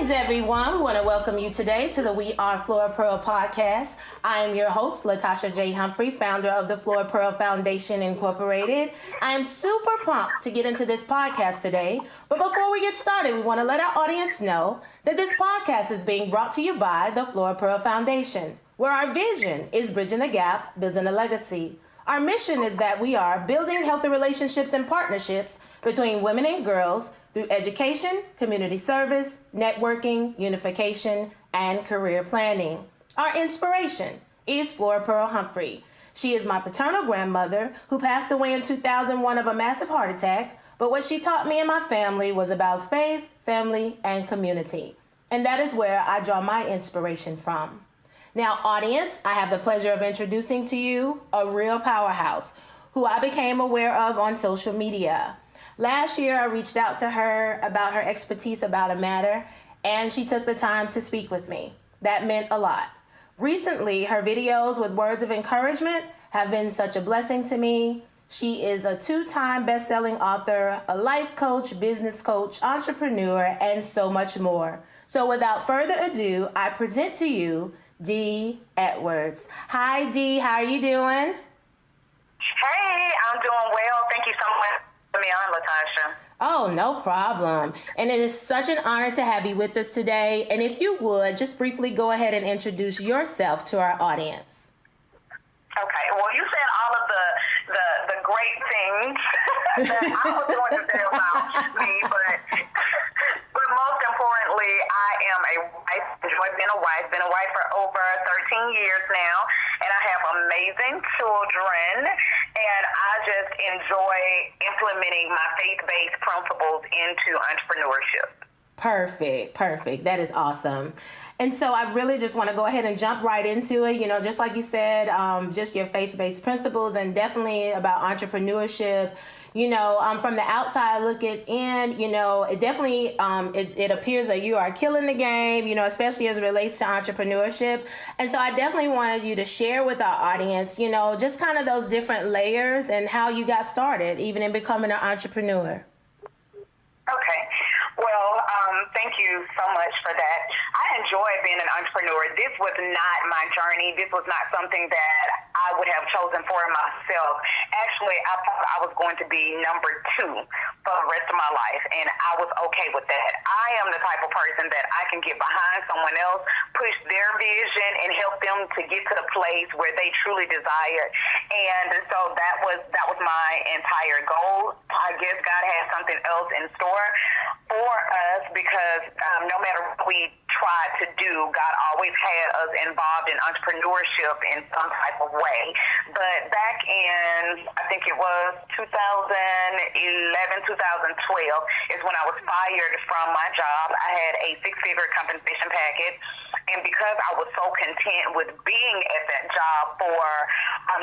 Greetings, everyone. We want to welcome you today to the Are Flora Pearl Podcast. I am your host, Latasha J. Humphrey, founder of the Flora Pearl Foundation, Incorporated. I am super pumped to get into this podcast today. But before we get started, we want to let our audience know that this podcast is being brought to you by the Flora Pearl Foundation, where our vision is bridging the gap, building a legacy. Our mission is that we are building healthy relationships and partnerships between women and girls through education, community service, networking, unification, and career planning. Our inspiration is Flora Pearl Humphrey. She is my paternal grandmother who passed away in 2001 of a massive heart attack, but what she taught me and my family was about faith, family, and community. And that is where I draw my inspiration from. Now, audience, I have the pleasure of introducing to you a real powerhouse who I became aware of on social media. Last year, I reached out to her about her expertise about a matter, and she took the time to speak with me. That meant a lot. Recently, her videos with words of encouragement have been such a blessing to me. She is a 2-time best-selling author, a life coach, business coach, entrepreneur, and so much more. So without further ado, I present to you Dee Edwards. Hi, Dee. How are you doing? Hey, I'm doing well. Thank you so much for me on, Latasha. Oh, no problem. And it is such an honor to have you with us today. And if you would, just briefly go ahead and introduce yourself to our audience. Okay. Well, you said all of the great things that I was going to say about me, but most importantly, I am a wife. Enjoy being a wife. Been a wife for over 13 years now, and I have amazing children. And I just enjoy implementing my faith-based principles into entrepreneurship. Perfect. That is awesome. And so I really just want to go ahead and jump right into it. You know, just like you said, just your faith-based principles and definitely about entrepreneurship. You know, from the outside looking in, you know, it definitely, it appears that you are killing the game, you know, especially as it relates to entrepreneurship. And so I definitely wanted you to share with our audience, you know, just kind of those different layers and how you got started, even in becoming an entrepreneur. Okay. Well, thank you so much for that. I enjoy being an entrepreneur. This was not my journey. This was not something that I would have chosen for myself. Actually, I thought I was going to be number 2 for the rest of my life, and I was okay with that. I am the type of person that I can get behind someone else, push their vision, and help them to get to the place where they truly desire. And so that was my entire goal. I guess God had something else in store for us because no matter what we tried to do, God always had us involved in entrepreneurship in some type of way. But back in, I think it was 2011, 2012 is when I was fired from my job. I had a 6-figure compensation package. And because I was so content with being at that job for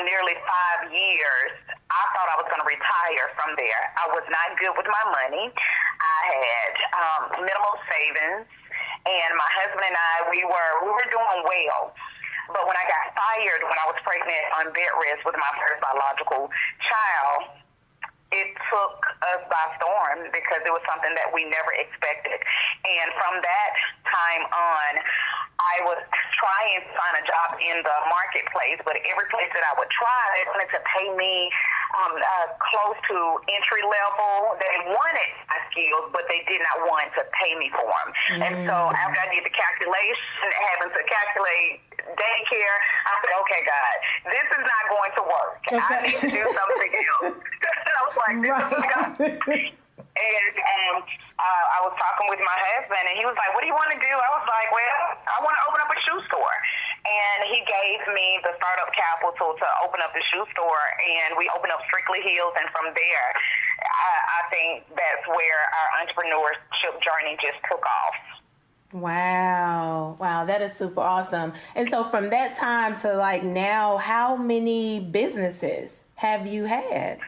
nearly 5 years, I thought I was going to retire from there. I was not good with my money. I had minimal savings, and my husband and I, we were doing well. But when I got fired, when I was pregnant on bed rest with my first biological child, it took us by storm because it was something that we never expected. And from that time on, I was trying to find a job in the marketplace, but every place that I would try, they wanted to pay me close to entry level. They wanted my skills, but they did not want to pay me for them. And so after I did the calculation, having to calculate daycare, I said, okay, God, this is not going to work. Okay. I need to do something else. I was like, this is not going to And I was talking with my husband, and he was like, what do you want to do? I was like, well, I want to open up a shoe store. And he gave me the startup capital to open up the shoe store, and we opened up Strictly Heels. And from there, I think that's where our entrepreneurship journey just took off. Wow, that is super awesome. And so from that time to like now, how many businesses have you had?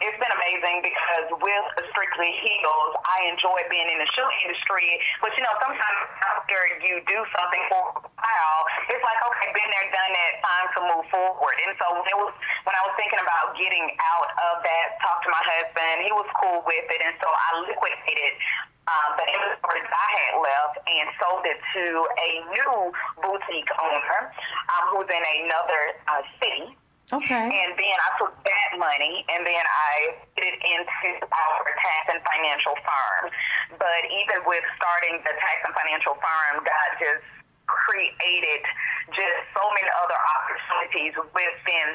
It's been amazing because with Strictly Heels, I enjoy being in the shoe industry. But, sometimes after you do something for a while, it's like, okay, been there, done that, time to move forward. And so when I was thinking about getting out of that, talked to my husband, he was cool with it. And so I liquidated the inventory that I had left and sold it to a new boutique owner who's in another city. Okay. And then I took that money and then I put it into our tax and financial firm. But even with starting the tax and financial firm, God just created just so many other opportunities within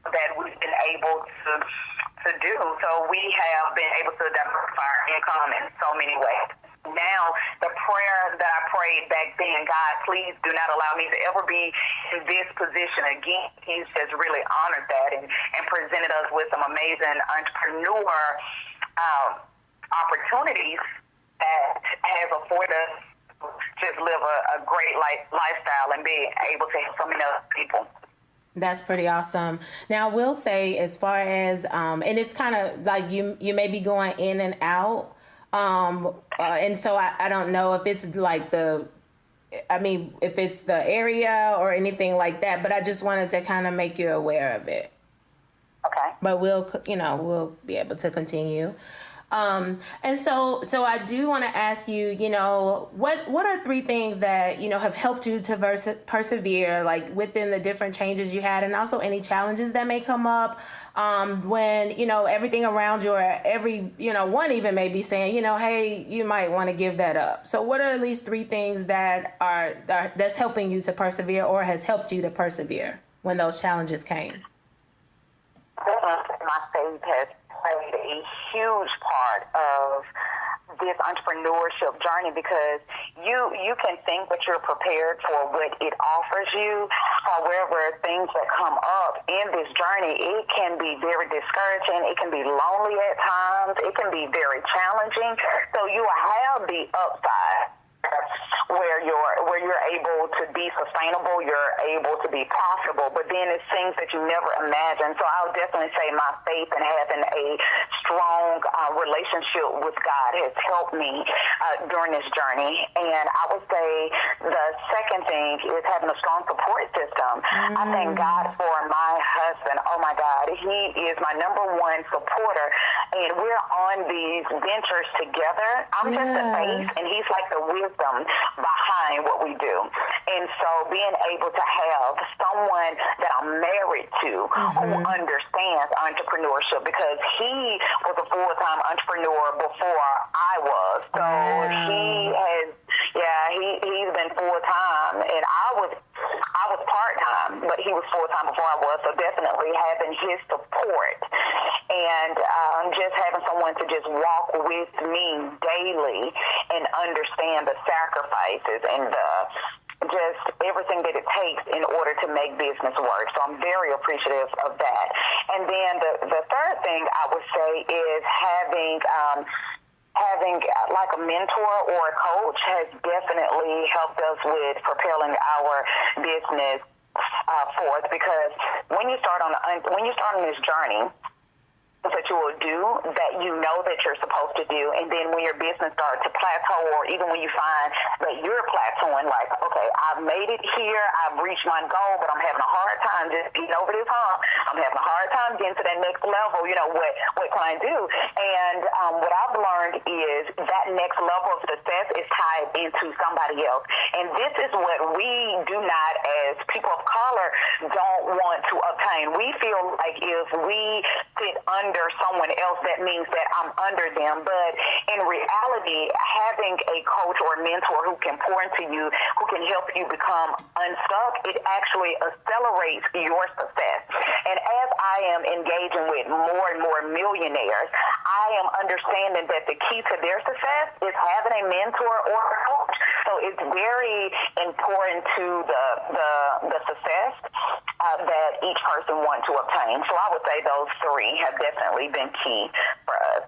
that we've been able to do. So we have been able to diversify our income in so many ways. Now, the prayer that I prayed back then, God, please do not allow me to ever be in this position again. He's just really honored that and presented us with some amazing entrepreneur opportunities that have afforded us just live a great lifestyle and be able to help so many other people. That's pretty awesome. Now, I will say, as far as, and it's kind of like you may be going in and out. And so I don't know if it's like if it's the area or anything like that, but I just wanted to kind of make you aware of it. Okay. But we'll be able to continue. And so I do want to ask you, what are 3 things that, have helped you to persevere, like within the different changes you had, and also any challenges that may come up, when, everything around you, or one even may be saying, hey, you might want to give that up. So what are at least 3 things that's helping you to persevere or has helped you to persevere when those challenges came? My faith has played a huge part of this entrepreneurship journey because you can think that you're prepared for what it offers you. However, things that come up in this journey, it can be very discouraging. It can be lonely at times. It can be very challenging. So you have the upside where you're able to be sustainable, you're able to be profitable, but then it's things that you never imagined. So I would definitely say my faith in having a strong relationship with God has helped me during this journey. And I would say the second thing is having a strong support system. I thank God for my husband. Oh my God, he is my number one supporter, and we're on these ventures together. I'm just the face, and he's like the wisdom behind what we do. And so being able to have someone that I'm married to who understands entrepreneurship, because he was a full-time entrepreneur before I was. So he's been full-time, and I was part-time, but he was full-time before I was. So definitely having his support and just having someone to just walk with me daily and understand the sacrifices and just everything that it takes in order to make business work. So I'm very appreciative of that. And then the third thing I would say is having like a mentor or a coach has definitely helped us with propelling our business forth, because when you start on this journey that you will do that you know that you're supposed to do, and then when your business starts to plateau, or even when you find that you're plateauing, like, okay, I've made it here, I've reached my goal, but I'm having a hard time just getting over this hump. I'm having a hard time getting to that next level. What can I do? And what I've learned is that next level of success is tied into somebody else, and this is what we do not, as people of color, don't want to obtain. We feel like if we sit under someone else, that means that I'm under them. But in reality, having a coach or mentor who can pour into you, who can help you become unstuck, it actually accelerates your success. And as I am engaging with more and more millionaires, I am understanding that the key to their success is having a mentor or a coach. So it's very important to the success that each person wants to obtain. So I would say those 3 have definitely been key for us.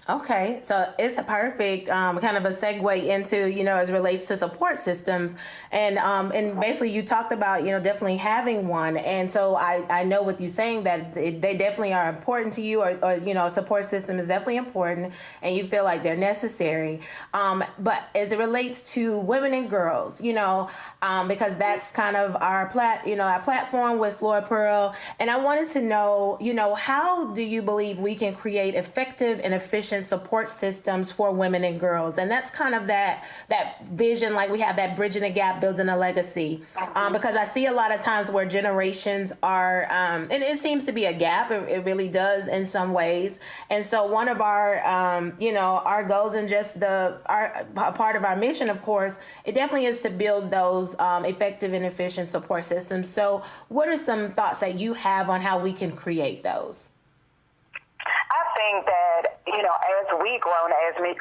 Okay, so it's a perfect kind of a segue into, as it relates to support systems. And basically you talked about, definitely having one. And so I know with you saying that they definitely are important to you, or a support system is definitely important and you feel like they're necessary. But as it relates to women and girls, because that's kind of our our platform with Flora Pearl. And I wanted to know, how do you believe we can create effective and efficient support systems for women and girls? And that's kind of that vision, like we have that bridging the gap, building a legacy. Because I see a lot of times where generations are, and it seems to be a gap. It really does in some ways. And so one of our, our goals and just our part of our mission, of course, it definitely is to build those effective and efficient support systems. So what are some thoughts that you have on how we can create those? I think that, as we grow and as we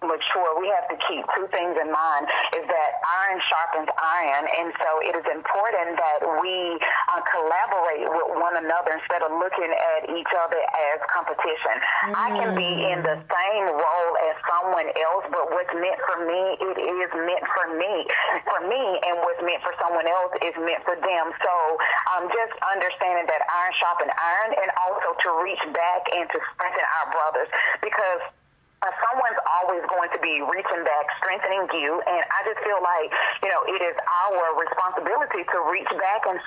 mature, we have to keep two things in mind, is that iron sharpens iron. And so it is important that we collaborate with one another instead of looking at each other as competition. I can be in the same role as someone else, but what's meant for me, it is meant for me, and what's meant for someone else is meant for them. So just understanding that iron sharpens iron, and also to reach back and to strengthen our brothers, because someone's always going to be reaching back, strengthening you, and I just feel like, it is our responsibility to reach back and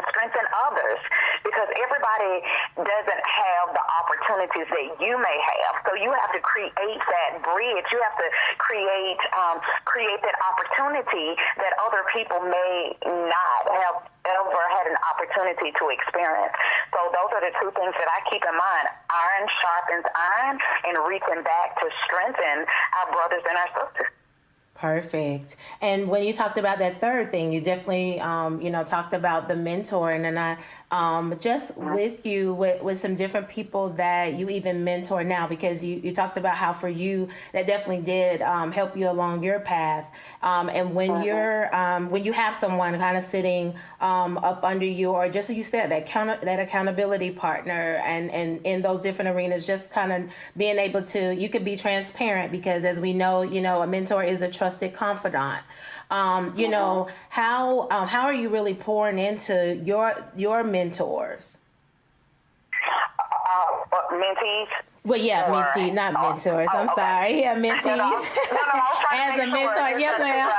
strengthen others, because everybody doesn't have the opportunities that you may have. So you have to create that bridge. You have to create that opportunity that other people may not have ever had an opportunity to experience. So those are the two things that I keep in mind. Iron sharpens iron, and reaching back to strengthen our brothers and our sisters. Perfect. And when you talked about that third thing, you definitely, talked about the mentoring, and I just with you with some different people that you even mentor now, because you talked about how for you that definitely did help you along your path. And when when you have someone kind of sitting up under you, or just as you said, that accountability partner, and in those different arenas, just kind of being able to, you could be transparent, because as we know, a mentor is a trusted confidant. How are you really pouring into your mentors? Mentees? Well, yeah, mentee, not mentors. I'm sorry. Yeah, mentees. No, As a mentor, yes, ma'am.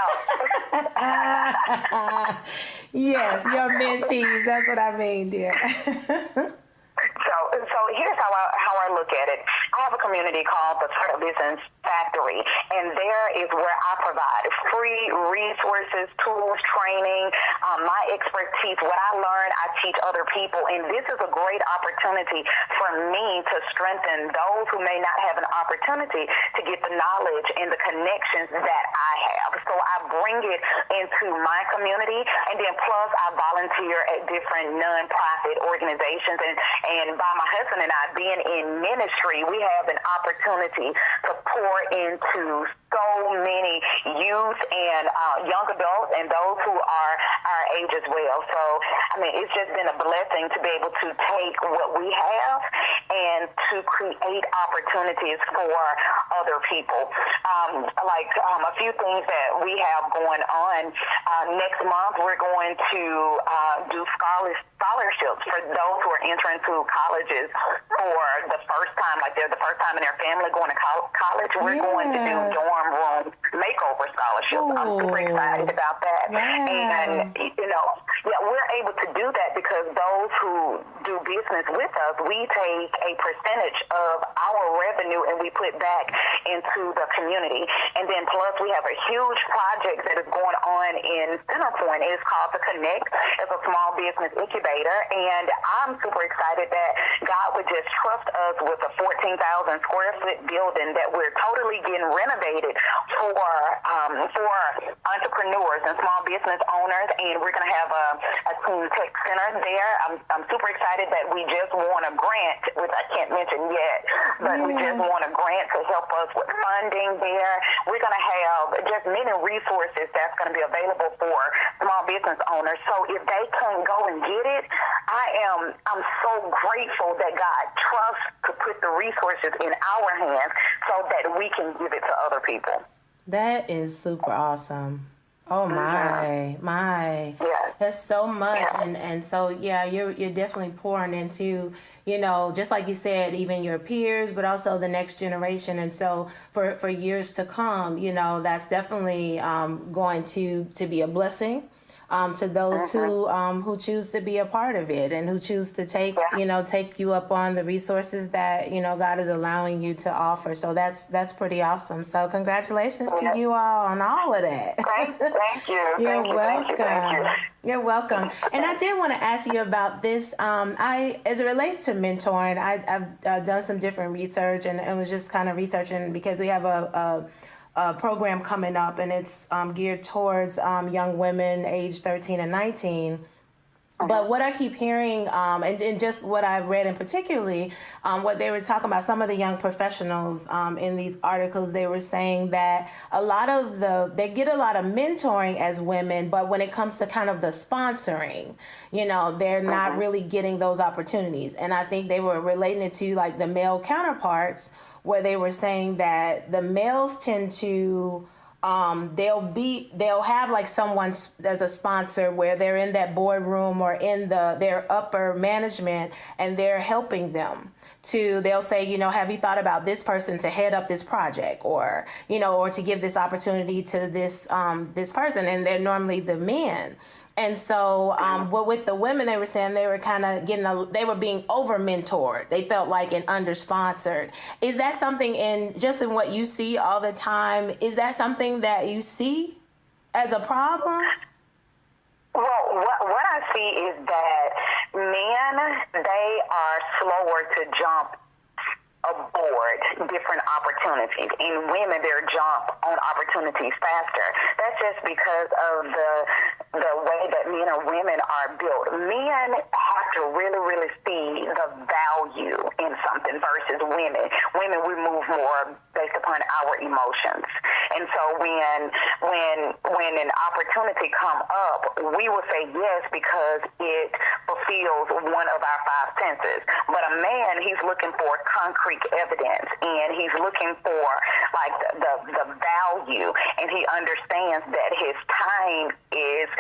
Yes, your mentees. That's what I mean, dear. So here's how I look at it. I have a community called the Startup Business Factory, and there is where I provide free resources, tools, training, my expertise. What I learn, I teach other people, and this is a great opportunity for me to strengthen those who may not have an opportunity to get the knowledge and the connections that I have. So I bring it into my community, and then plus I volunteer at different nonprofit organizations, and by my husband and I being in ministry, we have an opportunity to pour into so many youth and young adults, and those who are our age as well. So, it's just been a blessing to be able to take what we have and to create opportunities for other people. A few things that we have going on. Next month, we're going to do scholarships for those who are entering to colleges for the first time, like they're the first time in their family going to college. We're going to do dorm room makeover scholarships. I'm super excited about that. And, we're able to do that because those who do business with us, we take a percentage of our revenue and we put back into the community. And then plus we have a huge project that is going on in Centerpoint. It's called The Connect. It's a small business incubator. And I'm super excited that God would just trust us with a 14,000 square foot building that we're totally getting renovated for entrepreneurs and small business owners. And we're going to have a team tech center there. I'm super excited that we just won a grant, which I can't mention yet, but we just won a grant to help us with funding there. We're going to have just many resources that's going to be available for small business owners. So if they can't go and get it, I'm so grateful that God trusts to put the resources in our hands so that we can give it to other people. That is super awesome. Oh my. Yeah. That's so much. Yeah. And so yeah, you're definitely pouring into, just like you said, even your peers, but also the next generation. And so for years to come, that's definitely going to be a blessing to those who choose to be a part of it and who choose to take you up on the resources that God is allowing you to offer. So that's pretty awesome. So congratulations to you all on all of that. Thank you. You're welcome. Thank you. You're welcome. And I did want to ask you about this. As it relates to mentoring, I've done some different research and was just kind of researching because we have a program coming up, and it's geared towards young women aged 13 and 19. But what I keep hearing, and just what I've read in particularly, what they were talking about, some of the young professionals in these articles, they were saying that they get a lot of mentoring as women, but when it comes to kind of the sponsoring, they're not really getting those opportunities. And I think they were relating it to like the male counterparts, where they were saying that the males tend to they'll have like someone as a sponsor where they're in that boardroom or in their upper management, and they're helping them they'll say, have you thought about this person to head up this project, or to give this opportunity to this person, and they're normally the men. And so, but with the women, they were saying they were kind of they were being over mentored. They felt like and under sponsored. Is that something in what you see all the time? Is that something that you see as a problem? Well, what I see is that men, they are slower to jump aboard different opportunities, and women, they're jump on opportunities faster. That's just because of the way that men or women are built. Men have to really, really see the value in something versus women. Women, we move more based upon our emotions. And so when an opportunity come up, we will say yes because it fulfills one of our five senses. But a man, he's looking for concrete evidence, and he's looking for like the value, and he understands that his time is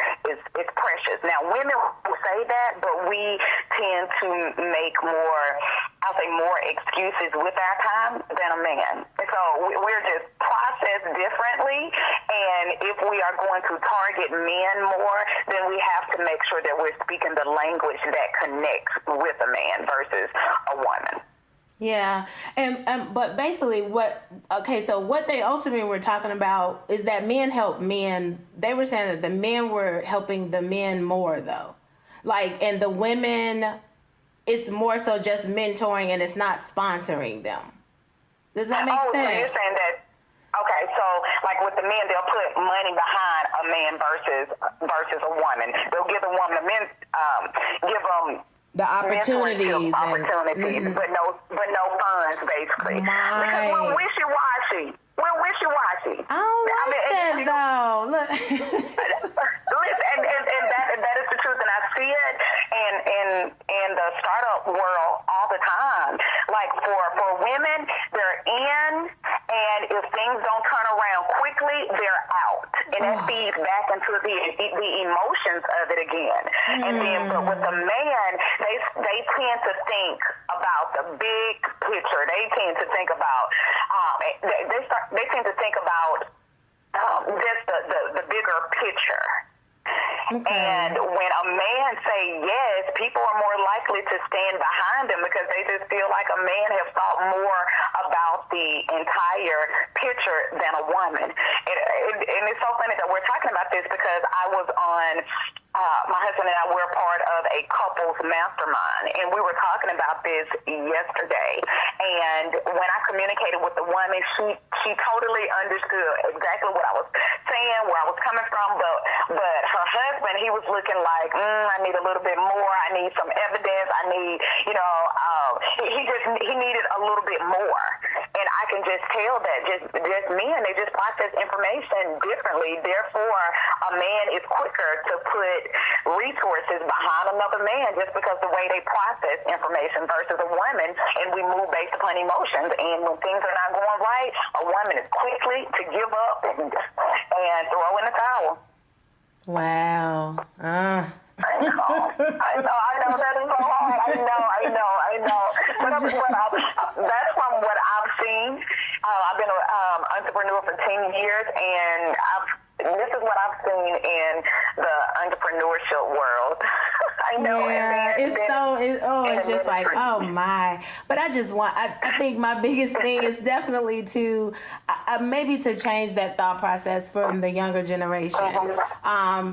precious. Now, women will say that, but we tend to make more excuses with our time than a man. So we're just processed differently, and if we are going to target men more, then we have to make sure that we're speaking the language that connects with a man versus a woman. Yeah, and but basically what they ultimately were talking about is that men help men. They were saying that the men were helping the men more though. Like, and the women, it's more so just mentoring and it's not sponsoring them. Does that make sense? So you're saying that, okay, so like with the men, they'll put money behind a man versus a woman. They'll give the woman give them the opportunities, but no funds, basically. Because we're wishy-washy. I don't like that though. Look. Listen, and that is the truth, and I see it in the startup world all the time. Like for women, they're in, and if things don't turn around quickly, they're out, and that feeds back into the emotions of it again. And then, but with the man, they tend to think about the big picture. They tend to think about they tend to think about just the bigger picture. Okay. And when a man say yes, people are more likely to stand behind him because they just feel like a man has thought more about the entire picture than a woman. And it's so funny that we're talking about this because I was on my husband and I were part of a couples mastermind, and we were talking about this yesterday. And when I communicated with the woman, she totally understood exactly what I was saying, where I was coming from. But her husband, he was looking like, I need a little bit more. I need some evidence. I need, he needed a little bit more. And I can just tell that just men, they just process information differently. Therefore, a man is quicker to put resources behind another man just because the way they process information versus a woman, and we move based upon emotions. And when things are not going right, a woman is quickly to give up and throw in the towel. Wow. I know that is so hard. I know. But that's from what I've seen. I've been an entrepreneur for 10 years, and this is what I've seen in the entrepreneurship world. I know. Yeah, it's just like, oh my. But I think my biggest thing is definitely to maybe to change that thought process from the younger generation.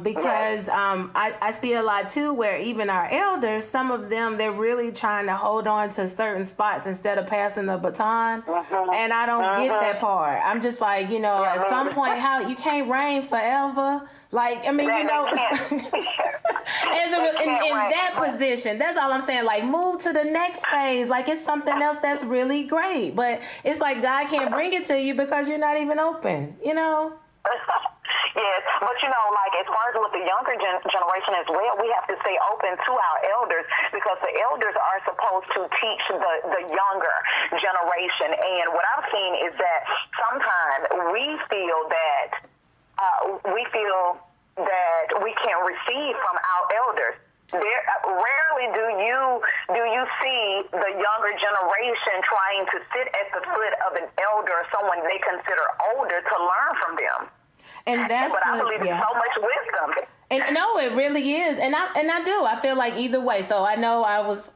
Because I see a lot too where even our elders, some of them, they're really trying to hold on to certain spots instead of passing the baton. And I don't get that part. I'm just like, at some point, how you can't reign forever. Like, I mean, in that position, that's all I'm saying. Like, move to the next phase. Like, it's something else that's really great. But it's like God can't bring it to you because you're not even open, Yes, but like as far as with the younger generation as well, we have to stay open to our elders because the elders are supposed to teach the younger generation. And what I've seen is that sometimes we feel that we can receive from our elders. Rarely do you see the younger generation trying to sit at the foot of an elder or someone they consider older to learn from them. And but I believe there's so much wisdom. And no, it really is. And I feel like either way. So I know I was,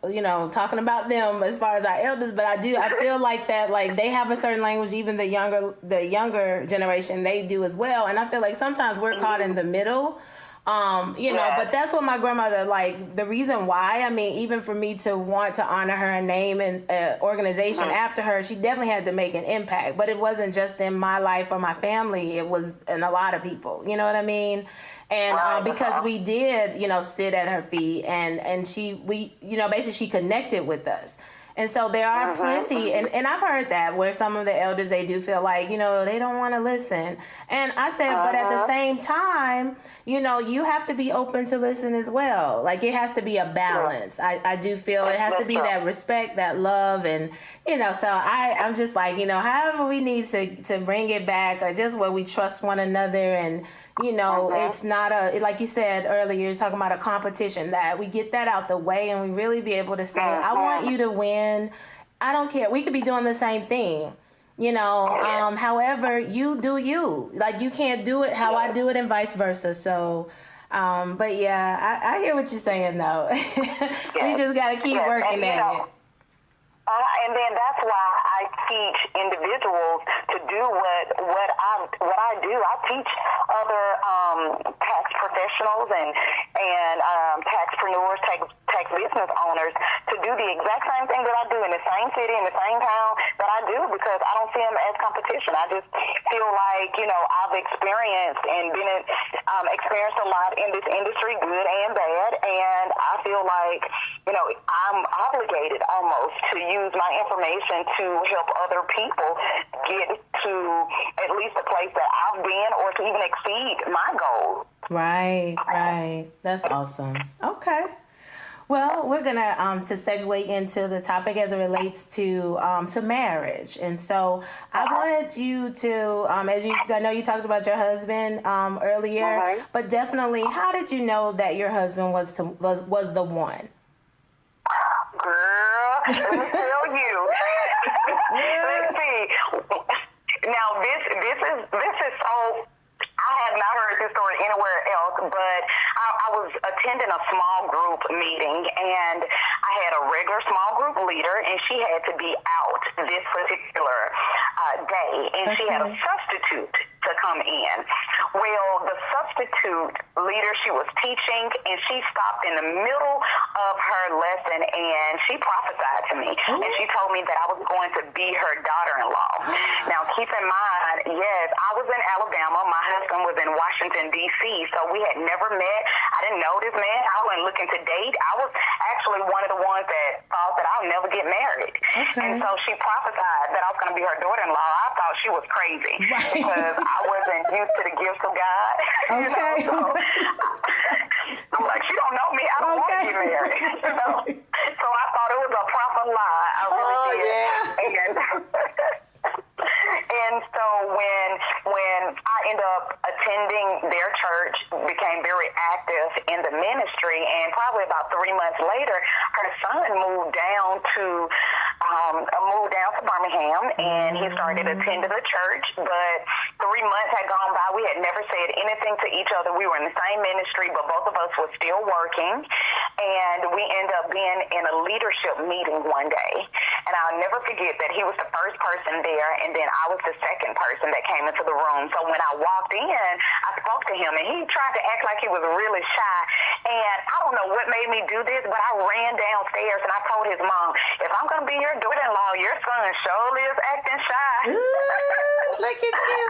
talking about them as far as our elders, but I feel like that, like they have a certain language, even the younger generation, they do as well. And I feel like sometimes we're caught in the middle. But that's what my grandmother, like, the reason why, I mean, even for me to want to honor her and name an organization after her, she definitely had to make an impact. But it wasn't just in my life or my family. It was in a lot of people. You know what I mean? And because we did, sit at her feet and basically she connected with us. And so there are plenty, and I've heard that where some of the elders, they do feel like, they don't want to listen. And I said, but at the same time, you have to be open to listen as well. Like it has to be a balance. I do feel it has to be that respect, that love. And, so I'm just like, however we need to bring it back or just where we trust one another and, it's not like you said earlier, you're talking about a competition, that we get that out the way and we really be able to say, I want you to win. I don't care. We could be doing the same thing, however you do you. Like you can't do it how I do it and vice versa. So, but yeah, I hear what you're saying though. We just got to keep working at it. And then that's why I teach individuals to do what I do. I teach other tax professionals and taxpreneurs, tax business owners to do the exact same thing that I do in the same city, in the same town that I do, because I don't see them as competition. I just feel like, I've experienced and experienced a lot in this industry, good and bad, and I feel like, I'm obligated almost to use my information to help other people get to at least the place that I've been or to even exceed my goals. Right. That's awesome. Okay. Well, we're gonna to segue into the topic as it relates to marriage, and so I wanted you to, I know you talked about your husband earlier, but definitely, how did you know that your husband was the one? Girl, let me tell you. Let's see. Now this is so. I have not heard this story anywhere else, but I was attending a small group meeting, and I had a regular small group leader, and she had to be out this particular day, and she had a substitute to come in. Well, the substitute leader, she was teaching, and she stopped in the middle of her lesson, and she prophesied to me, and she told me that I was going to be her daughter-in-law. Now, keep in mind, yes, I was in Alabama. My husband was in Washington, D.C., so we had never met. I didn't know this man. I wasn't looking to date. I was actually one of the ones that thought that I'll never get married. And so she prophesied that I was going to be her daughter-in-law. I thought she was crazy because I wasn't used to the gifts of God. So married. So I thought it was a proper lie. I really did. Yeah. And so when I ended up attending their church, became very active in the ministry, and probably about 3 months later, her son moved down to Birmingham, and he started attending the church. But 3 months had gone by. We had never said anything to each other. We were in the same ministry, but both of us were still working. And we ended up being in a leadership meeting one day. And I'll never forget that he was the first person there, and then I was the second person that came into the room. So when I walked in, I spoke to him, and he tried to act like he was really shy. And I don't know what made me do this, but I ran downstairs, and I told his mom, if I'm going to be your daughter-in-law, your son surely is acting shy. Ooh, look at you.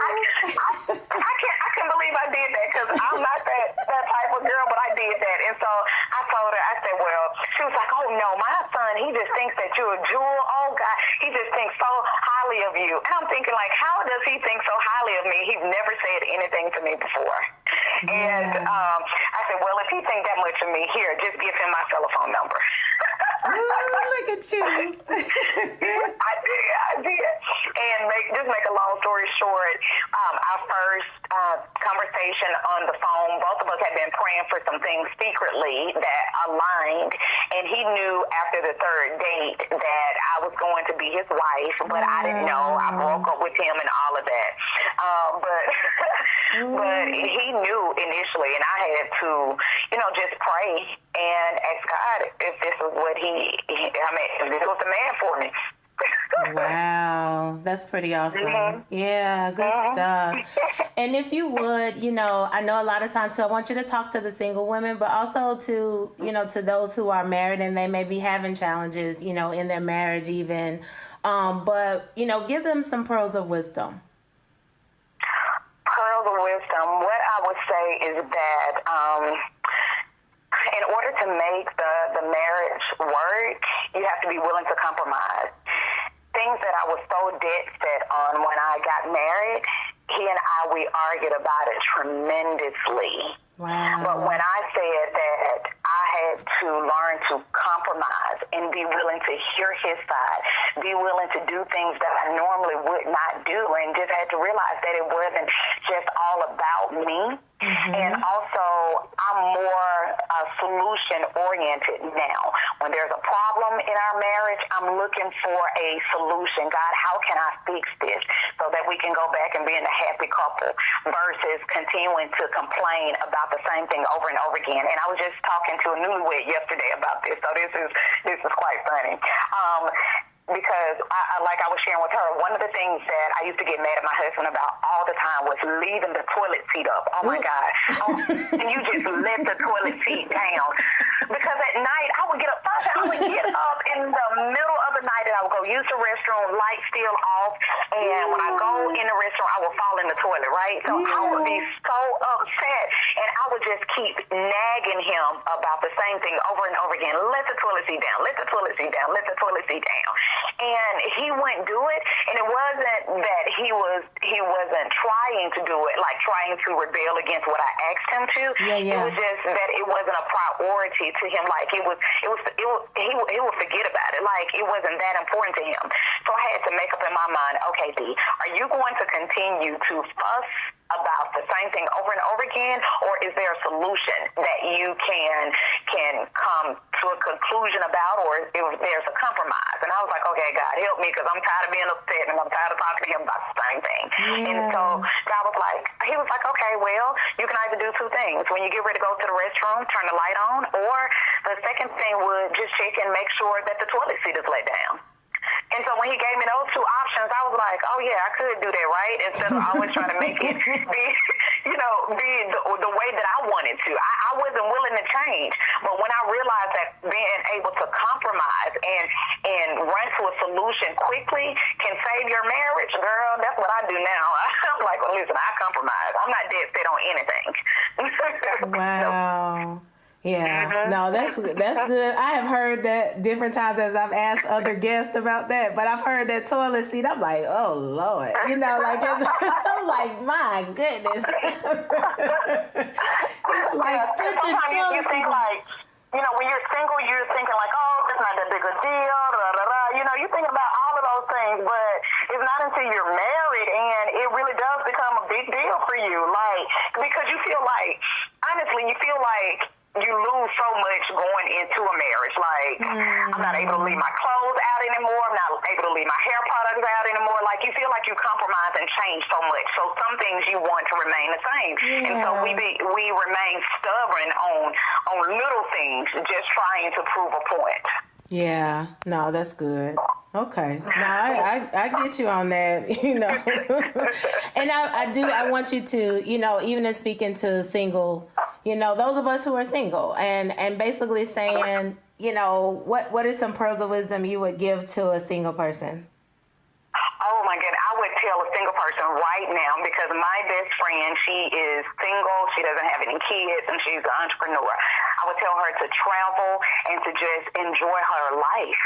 I can't believe I did that, because I'm not that type of girl, but I did that. And so I told her, I said, well, she was like, oh no, my son, he just thinks that you're a jewel. Oh God, he just thinks so highly of you. And I'm thinking, like, how does he think so highly of me? He's never said anything to me before. Yeah. And I said, well, if he thinks that much of me, here, just give him my telephone number. Ooh, look at you. I did. And just make a long story short, our first conversation on the phone, both of us had been praying for some things secretly that aligned, and he knew after the third date that I was going to be his wife, but I didn't know. I broke up with him and all of that. But he knew initially, and I had to, just pray and ask God if this was what if this was the man for me. Wow, that's pretty awesome. Mm-hmm. Yeah, good stuff. And if you would, I know a lot of times, so I want you to talk to the single women, but also to, to those who are married and they may be having challenges, in their marriage even. But, give them some pearls of wisdom. Pearls of wisdom. What I would say is that in order to make the marriage work, you have to be willing to compromise. Things that I was so dead set on when I got married, he and we argued about it tremendously. Wow. But when I said that I had to learn to compromise and be willing to hear his side, be willing to do things that I normally would not do, and just had to realize that it wasn't just all about me. Mm-hmm. And also, I'm more solution-oriented now. When there's a problem in our marriage, I'm looking for a solution. God, how can I fix this so that we can go back and be in a happy couple versus continuing to complain about the same thing over and over again. And I was just talking to a newlywed yesterday about this, so this is quite funny. Because like I was sharing with her, one of the things that I used to get mad at my husband about all the time was leaving the toilet seat up. Oh my God. And you just let the toilet seat down. Because at night, I would get up in the middle of the night and I would go use the restroom, light still off. And when I go in the restroom, I would fall in the toilet, right? So I would be so upset. And I would just keep nagging him about the same thing over and over again. Let the toilet seat down. Let the toilet seat down. Let the toilet seat down. And he wouldn't do it, and it wasn't that he wasn't trying to do it, like trying to rebel against what I asked him to. Yeah. It was just that it wasn't a priority to him. Like he would forget about it. Like it wasn't that important to him. So I had to make up in my mind, okay, Dee, are you going to continue to fuss about the same thing over and over again, or is there a solution that you can come to a conclusion about, or if there's a compromise? And I was like, okay, God, help me, because I'm tired of being upset and I'm tired of talking to him about the same thing. Yeah. And so God was like, okay, well, you can either do two things. When you get ready to go to the restroom, turn the light on, or the second thing would just check and make sure that the toilet seat is laid down. And so when he gave me those two options, I was like, oh yeah, I could do that, right? Instead of always trying to make it be the way that I wanted to. I wasn't willing to change. But when I realized that being able to compromise and run to a solution quickly can save your marriage, girl, that's what I do now. I'm like, well, listen, I compromise. I'm not dead set on anything. Wow. Yeah, no, that's good. I have heard that different times as I've asked other guests about that, but I've heard that toilet seat. I'm like, oh Lord, I'm like, my goodness. It's like, sometimes you think like, when you're single, you're thinking like, oh, it's not that big a deal, you're thinking about all of those things, but it's not until you're married, and it really does become a big deal for you, like, because you feel like, honestly, you feel like you lose so much going into a marriage. Like, I'm not able to leave my clothes out anymore. I'm not able to leave my hair products out anymore. Like, you feel like you compromise and change so much. So some things you want to remain the same. Yeah. And so we remain stubborn on little things, just trying to prove a point. Yeah, no, that's good. Okay. No, I get you on that, And I want you to, even in speaking to single, those of us who are single and basically saying, what are some pearls of wisdom you would give to a single person? Oh my goodness, I would tell a single person right now, because my best friend, she is single, she doesn't have any kids, and she's an entrepreneur. I would tell her to travel and to just enjoy her life.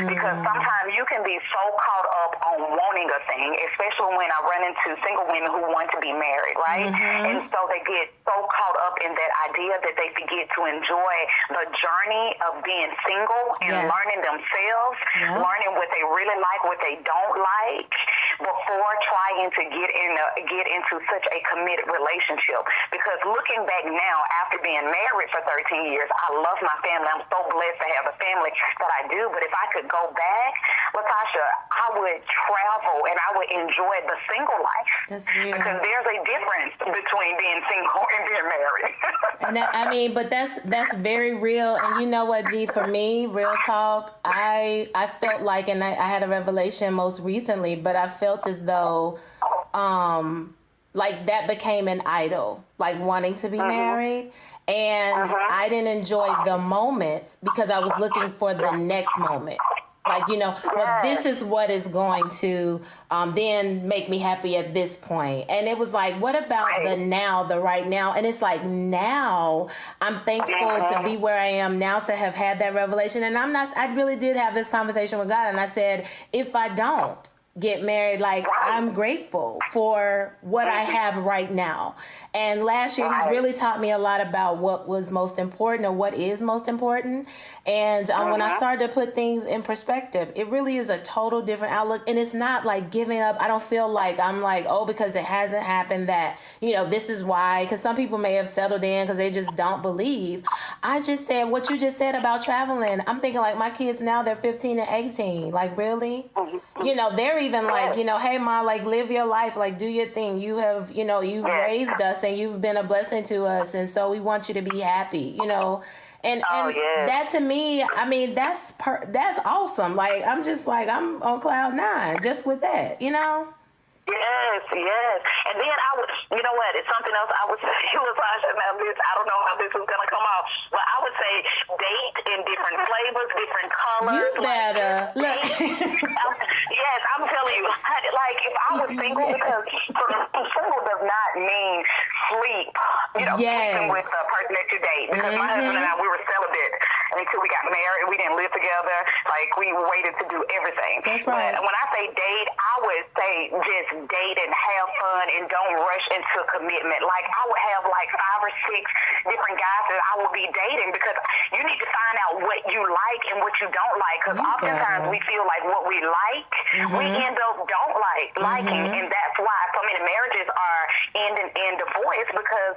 Because sometimes you can be so caught up on wanting a thing, especially when I run into single women who want to be married, right? And so they get so caught up in that idea that they forget to enjoy the journey of being single and learning themselves, learning what they really like, what they don't like, before trying to get into such a committed relationship. Because looking back now, after being married for 13 years, I love my family. I'm so blessed to have a family that I do. But if I could go back, Latasha, I would travel and I would enjoy the single life. That's real. Because there's a difference between being single and being married. But that's very real. And you know what, Dee, for me, real talk, I felt like, and I had a revelation most recently, but I felt as though like that became an idol, like wanting to be married. And I didn't enjoy the moments because I was looking for the next moment. Like, well, this is what is going to then make me happy at this point. And it was like, what about the now, the right now? And it's like, now I'm thankful to be where I am now, to have had that revelation. And I really did have this conversation with God. And I said, if I don't get married, like, I'm grateful for what I have right now. And last year, he really taught me a lot about what was most important, or what is most important. And when I started to put things in perspective, it really is a total different outlook. And it's not like giving up. I don't feel like I'm like, oh, because it hasn't happened that, this is why. Because some people may have settled in because they just don't believe. I just said what you just said about traveling. I'm thinking like my kids now, they're 15 and 18. Like, really? They're even like, hey, Ma, like, live your life, like, do your thing. You have, you've raised us and you've been a blessing to us. And so we want you to be happy, And that to me, that's awesome. Like, I'm just like, I'm on cloud 9 just with that, Yes. And then I would, you know what, it's something else I would say, Latasha, now this, I don't know how this is going to come out, but I would say date in different flavors, different colors. You better. Look. Yes, I'm telling you, like, if I was single, because single does not mean sleep, sleeping with the person that you date. Because my husband and I, we were celibate until we got married. We didn't live together. Like, we waited to do everything. That's right. But when I say date, I would say just date and have fun and don't rush into commitment. Like, I would have like 5 or 6 different guys that I would be dating, because you need to find out what you like and what you don't like. Because oftentimes we feel like what we like, we end up don't liking. And that's why so many marriages are ending in divorce, because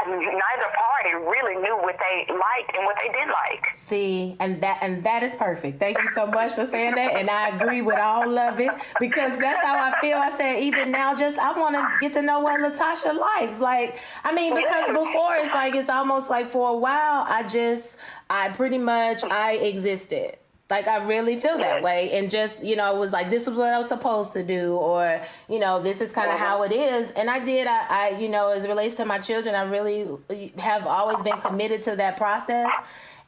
neither party really knew what they liked and what they didn't like. See, and that is perfect. Thank you so much for saying that. And I agree with all of it, because that's how I feel. I said, even now, I want to get to know what Latasha likes. Like, because before it's almost like for a while, I pretty much existed. Like, I really feel that way. And just, it was like, this was what I was supposed to do, or, this is kind of how it is. And I did, I as it relates to my children, I really have always been committed to that process.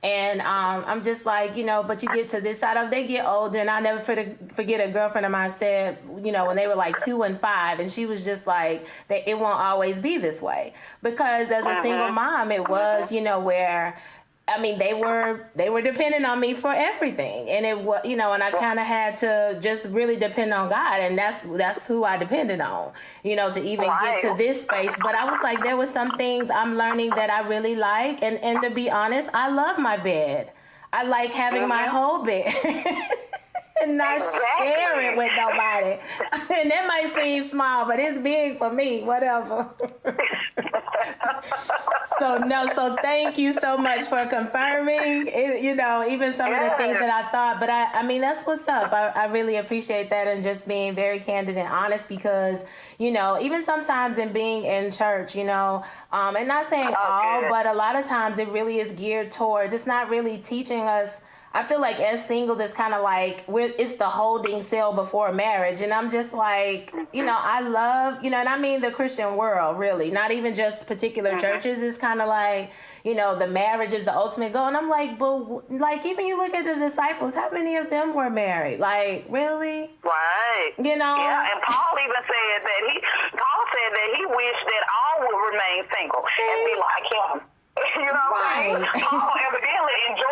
And I'm just like, but you get to this side of, they get older, and I'll never forget a girlfriend of mine said, when they were like 2 and 5, and she was just like, that it won't always be this way. Because as a single mom, it was, where I mean, they were depending on me for everything, and it was, you know, and I kind of had to just really depend on God, and that's who I depended on, you know, to even get to this space. But I was like, there was some things I'm learning that I really like, and to be honest, I love my bed. I like having my whole bed. And not share it with nobody. And that might seem small, but it's big for me, whatever. So thank you so much for confirming, you know, even some of the things that I thought. But I mean, that's what's up. I really appreciate that, and just being very candid and honest, because, you know, even sometimes in being in church, you know, and not saying all, but a lot of times it really is geared towards, it's not really teaching us. I feel like as singles, it's kind of like it's the holding cell before marriage. And I'm just like, you know, I love, you know, and I mean the Christian world, really, not even just particular churches. It's kind of like, you know, the marriage is the ultimate goal. And I'm like, but like, even you look at the disciples, how many of them were married? Like, really? Right. You know? Yeah, and Paul even said that he wished that all would remain single and be like him. You know what I'm saying? Paul evidently enjoyed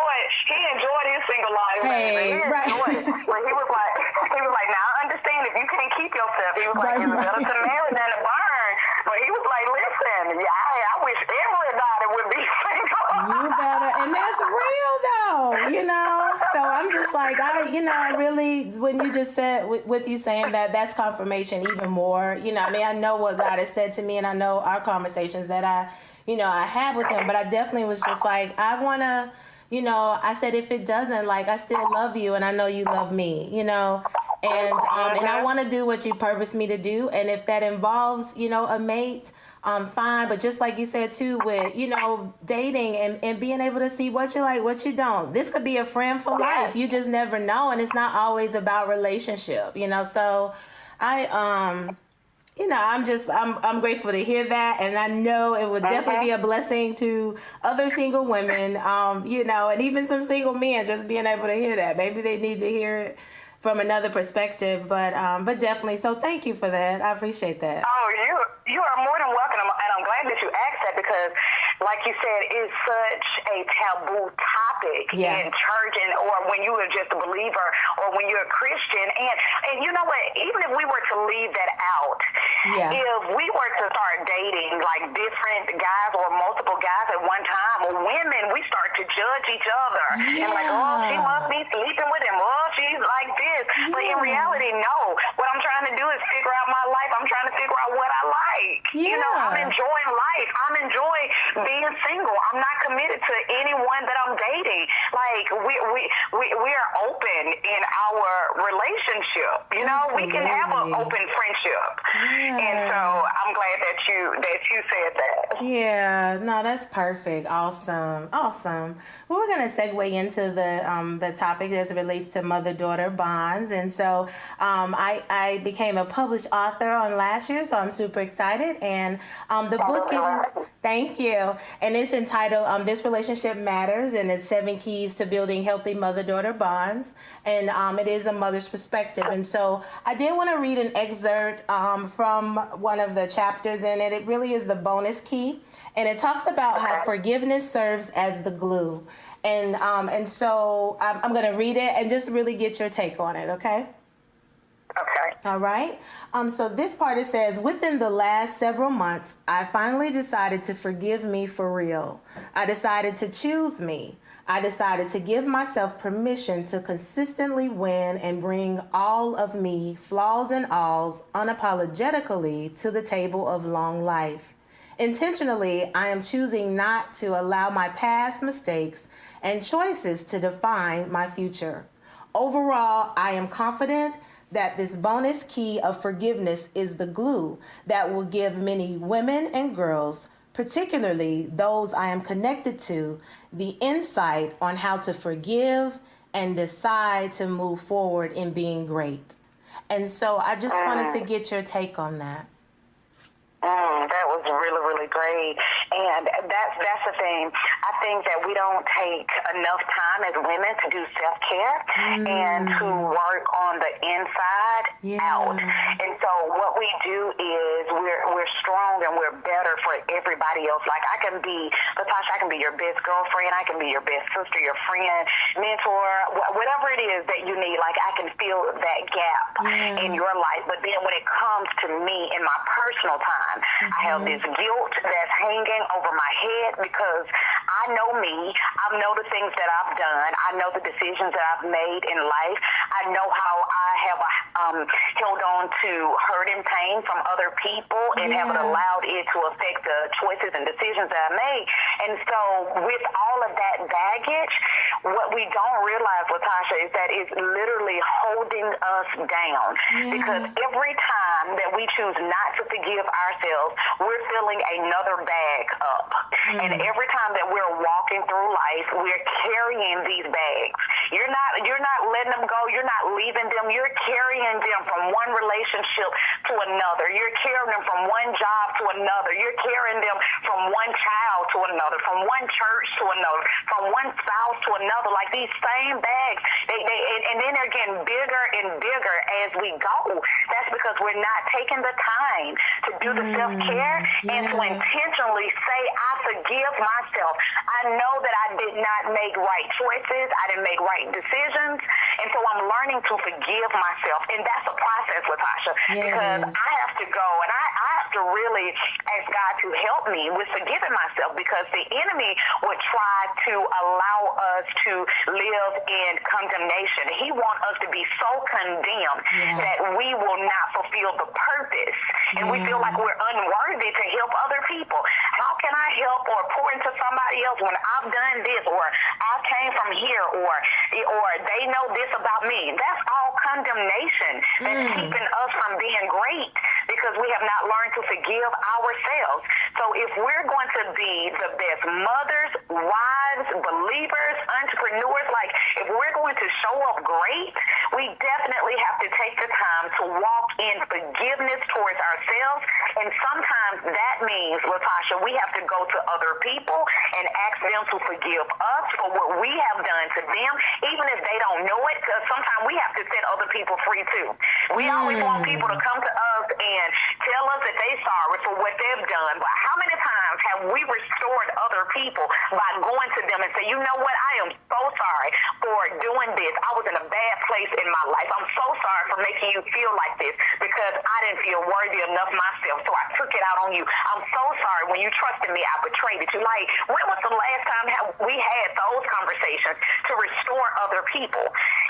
his single life, baby. He enjoyed it. But he was like, now I understand if you can't keep yourself. He was like, it's better to marry than to burn. But he was like, listen, I wish everybody would be single. You better, and that's real though, you know? So I'm just like, I really, when you just said, with you saying that, that's confirmation even more. You know, I mean, I know what God has said to me, and I know our conversations that I had with him, but I definitely was just like, I want to, you know, I said, if it doesn't, like, I still love you, and I know you love me, you know, and I want to do what you purposed me to do. And if that involves, you know, a mate, fine. But just like you said too, with, you know, dating and being able to see what you like, what you don't, this could be a friend for life. You just never know. And it's not always about relationship, you know, so you know, I'm grateful to hear that, and I know it would definitely be a blessing to other single women, you know, and even some single men, just being able to hear that. Maybe they need to hear it from another perspective, but definitely. So thank you for that. I appreciate that. Oh, you are more than welcome, and I'm glad that you asked that, because, like you said, it's such a taboo topic in church, or when you are just a believer, or when you're a Christian. And you know what? Even if we were to leave that out, if we were to start dating like different guys or multiple guys at one time, or women, we start to judge each other and like, oh, she must be sleeping with him. Oh, she's like this. But in reality, no. What I'm trying to do is figure out my life. I'm trying to figure out what I like. You know, I'm enjoying life. I'm enjoying being single. I'm not committed to anyone that I'm dating. Like, we are open in our relationship. You know, we can have an open friendship. And so I'm glad that you said that. Yeah, no, that's perfect. Awesome. Well, we're going to segue into the topic as it relates to mother-daughter bonds. And so I became a published author on last year, so I'm super excited. And the book is, thank you, and it's entitled This Relationship Matters, and it's 7 Keys to Building Healthy Mother-Daughter Bonds. And it is a mother's perspective. And so I did want to read an excerpt from one of the chapters in it. It really is the bonus key. And it talks about how forgiveness serves as the glue. And so I'm going to read it and just really get your take on it, okay? Okay. All right. So this part, it says, within the last several months, I finally decided to forgive me for real. I decided to choose me. I decided to give myself permission to consistently win and bring all of me, flaws and alls, unapologetically to the table of long life. Intentionally, I am choosing not to allow my past mistakes and choices to define my future. Overall, I am confident that this bonus key of forgiveness is the glue that will give many women and girls, particularly those I am connected to, the insight on how to forgive and decide to move forward in being great. And so I just wanted to get your take on that. That was really, really great. And that's the thing. I think that we don't take enough time as women to do self-care and to work on the inside out. And so what we do is we're strong and we're better for everybody else. Like Latasha, I can be your best girlfriend, I can be your best sister, your friend, mentor, whatever it is that you need. Like I can fill that gap in your life. But then when it comes to me in my personal time, I have this guilt that's hanging over my head because I know me. I know the things that I've done. I know the decisions that I've made in life. I know how I have held on to hurt and pain from other people and haven't allowed it to affect the choices and decisions that I made. And so with all of that baggage, what we don't realize, Latasha, is that it's literally holding us down. Because every time that we choose not to forgive ourselves, we're filling another bag up. And every time that we're walking through life, we're carrying these bags. You're not letting them go. You're not leaving them. You're carrying them from one relationship to another. You're carrying them from one job to another. You're carrying them from one child to another, from one church to another, from one spouse to another. Like these same bags, and then they're getting bigger and bigger as we go. That's because we're not taking the time to do the self-care and to intentionally say, I forgive myself. I know that I did not make right choices. I didn't make right decisions. And so I'm learning to forgive myself. And that's a process, Latasha, because I have to go and I have to really ask God to help me with forgiving myself, because the enemy would try to allow us to live in condemnation. He wants us to be so condemned that we will not fulfill the purpose. And we feel like we're unworthy to help other people. How can I help or pour into somebody else when I've done this, or I came from here, or they know this about me? That's all condemnation that's keeping us from being great, because we have not learned to forgive ourselves. So if we're going to be the best mothers, wives, believers, entrepreneurs, like if we're going to show up great, we definitely have to take the time to walk in forgiveness towards ourselves. And sometimes that means, Latasha, we have to go to other people and ask them to forgive us for what we have done to them, even if they don't know it, because sometimes we have to set other people free too. We always want people to come to us and tell us that they're sorry for what they've done, but how many times have we restored other people by going to them and say, you know what, I am so sorry for doing this. I was in a bad place in my life. I'm so sorry for making you feel like this because I didn't feel worthy enough myself, so I took it out on you. I'm so sorry. When you trusted me, I betrayed you. Like, when was the last time we had those conversations to restore other people?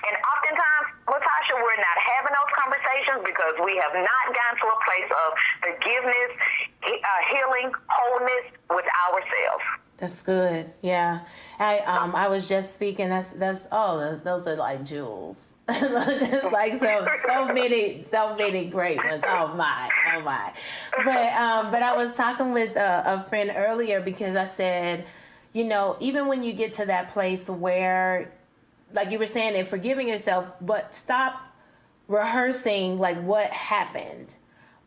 And oftentimes, Latasha, we're not having those conversations because we have not gotten to a place of forgiveness, healing, wholeness with ourselves. That's good. Yeah. I was just speaking. Those are like jewels. It's like so many great ones. Oh my. But I was talking with a friend earlier because I said, even when you get to that place where, like you were saying, and forgiving yourself, but stop rehearsing like what happened.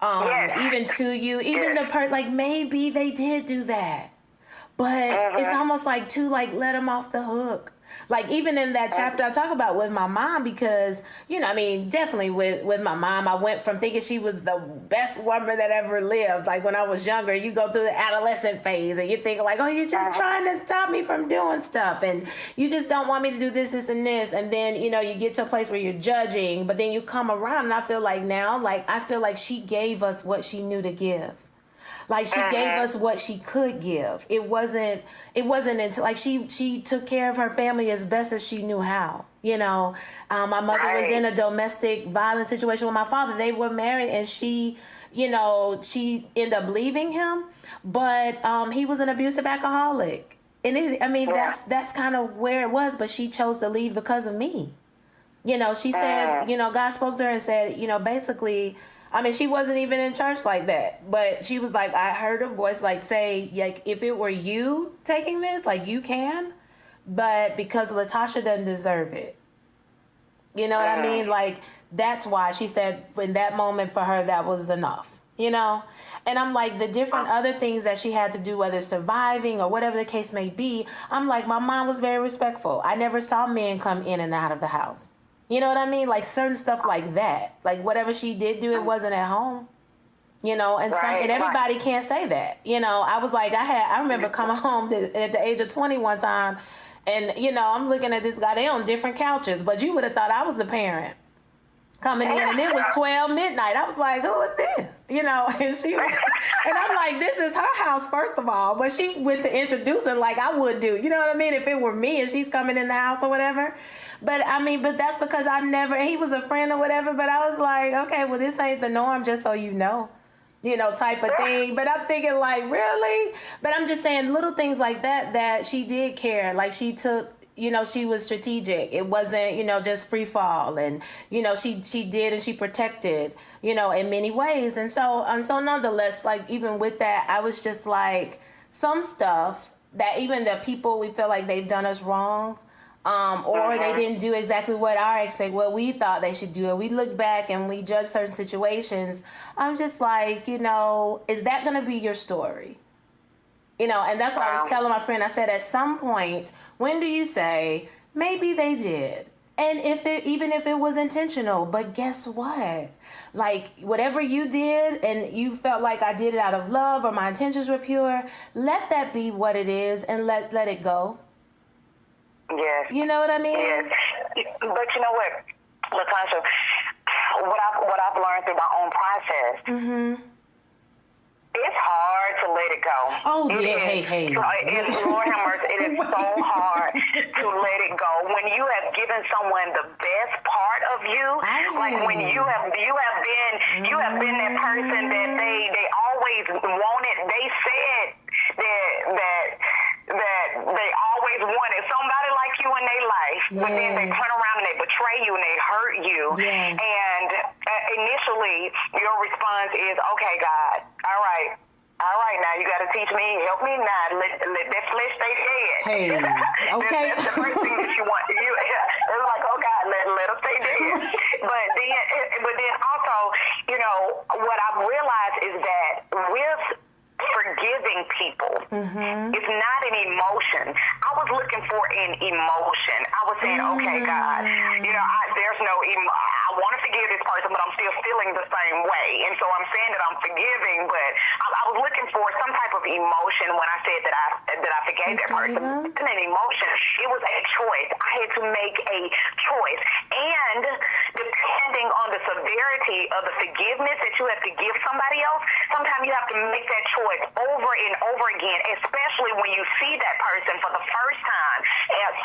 Even to you, even the part, like maybe they did do that. But it's almost like to let them off the hook. Like even in that chapter I talk about with my mom, because, definitely with my mom, I went from thinking she was the best woman that ever lived. Like when I was younger, you go through the adolescent phase and you think like, oh, you're just trying to stop me from doing stuff. And you just don't want me to do this, and this. And then, you get to a place where you're judging, but then you come around and I feel like now, she gave us what she knew to give. Like she gave us what she could give. It wasn't until like she took care of her family as best as she knew how. My mother was in a domestic violence situation with my father. They were married, and she ended up leaving him, but he was an abusive alcoholic. And that's kind of where it was. But she chose to leave because of me. She said, God spoke to her and said, basically. She wasn't even in church like that, but she was like, I heard a voice say, if it were you taking this, you can, but because Latasha doesn't deserve it. You know what I mean? That's why she said in that moment for her, that was enough, And I'm like, the different other things that she had to do, whether surviving or whatever the case may be, I'm like, my mom was very respectful. I never saw men come in and out of the house. You know what I mean? Like certain stuff like that. Like whatever she did do, it wasn't at home. You know, and and everybody can't say that. You know, I was like, I remember coming home at the age of 20 one time, and you know, I'm looking at this guy. They on different couches, but you would have thought I was the parent coming in, and it was 12 midnight. I was like, who is this? You know, and she was, and I'm like, this is her house, first of all. But she went to introduce it like I would do. You know what I mean? If it were me and she's coming in the house or whatever. But I mean, but that's because he was a friend or whatever. But I was like, okay, well, this ain't the norm, just so you know. You know, type of thing. But I'm thinking like, really? But I'm just saying little things like that she did care. Like she took, you know, she was strategic. It wasn't, you know, just free fall. And, you know, she did and she protected, you know, in many ways. And so nonetheless, like even with that, I was just like some stuff that even the people we feel like they've done us wrong, or they didn't do exactly what we thought they should do. And we look back and we judge certain situations. I'm just like, you know, is that going to be your story? You know, and that's what I was telling my friend. I said, at some point, when do you say, maybe they did? And even if it was intentional, but guess what? Like whatever you did and you felt like I did it out of love or my intentions were pure, let that be what it is and let it go. Yes. You know what I mean? Yes. But you know what, Latasha, what I've learned through my own process, it's hard to let it go. Oh, yeah, hey. Lord have mercy, it is so hard to let it go. When you have given someone the best part of you, like when you have been that person that they always wanted. They said that they always wanted somebody like you in their life, but then they turn around and they betray you and they hurt you. Yes. And initially, your response is, "Okay, God, all right, now you got to teach me, help me now, let that flesh stay dead." Hey, okay. That's the first thing that you want. It's like, oh God, let us stay dead. but then also, you know, what I've realized is that with forgiving people, it's not an emotion. I was looking for an emotion. I was saying, okay, God, you know, there's no I want to forgive this person, but I'm still feeling the same way. And so I'm saying that I'm forgiving, but I was looking for some type of emotion when I said that I forgave that person. It wasn't an emotion. It was a choice. I had to make a choice. And depending on the severity of the forgiveness that you have to give somebody else, sometimes you have to make that choice over and over again, especially when you see that person for the first time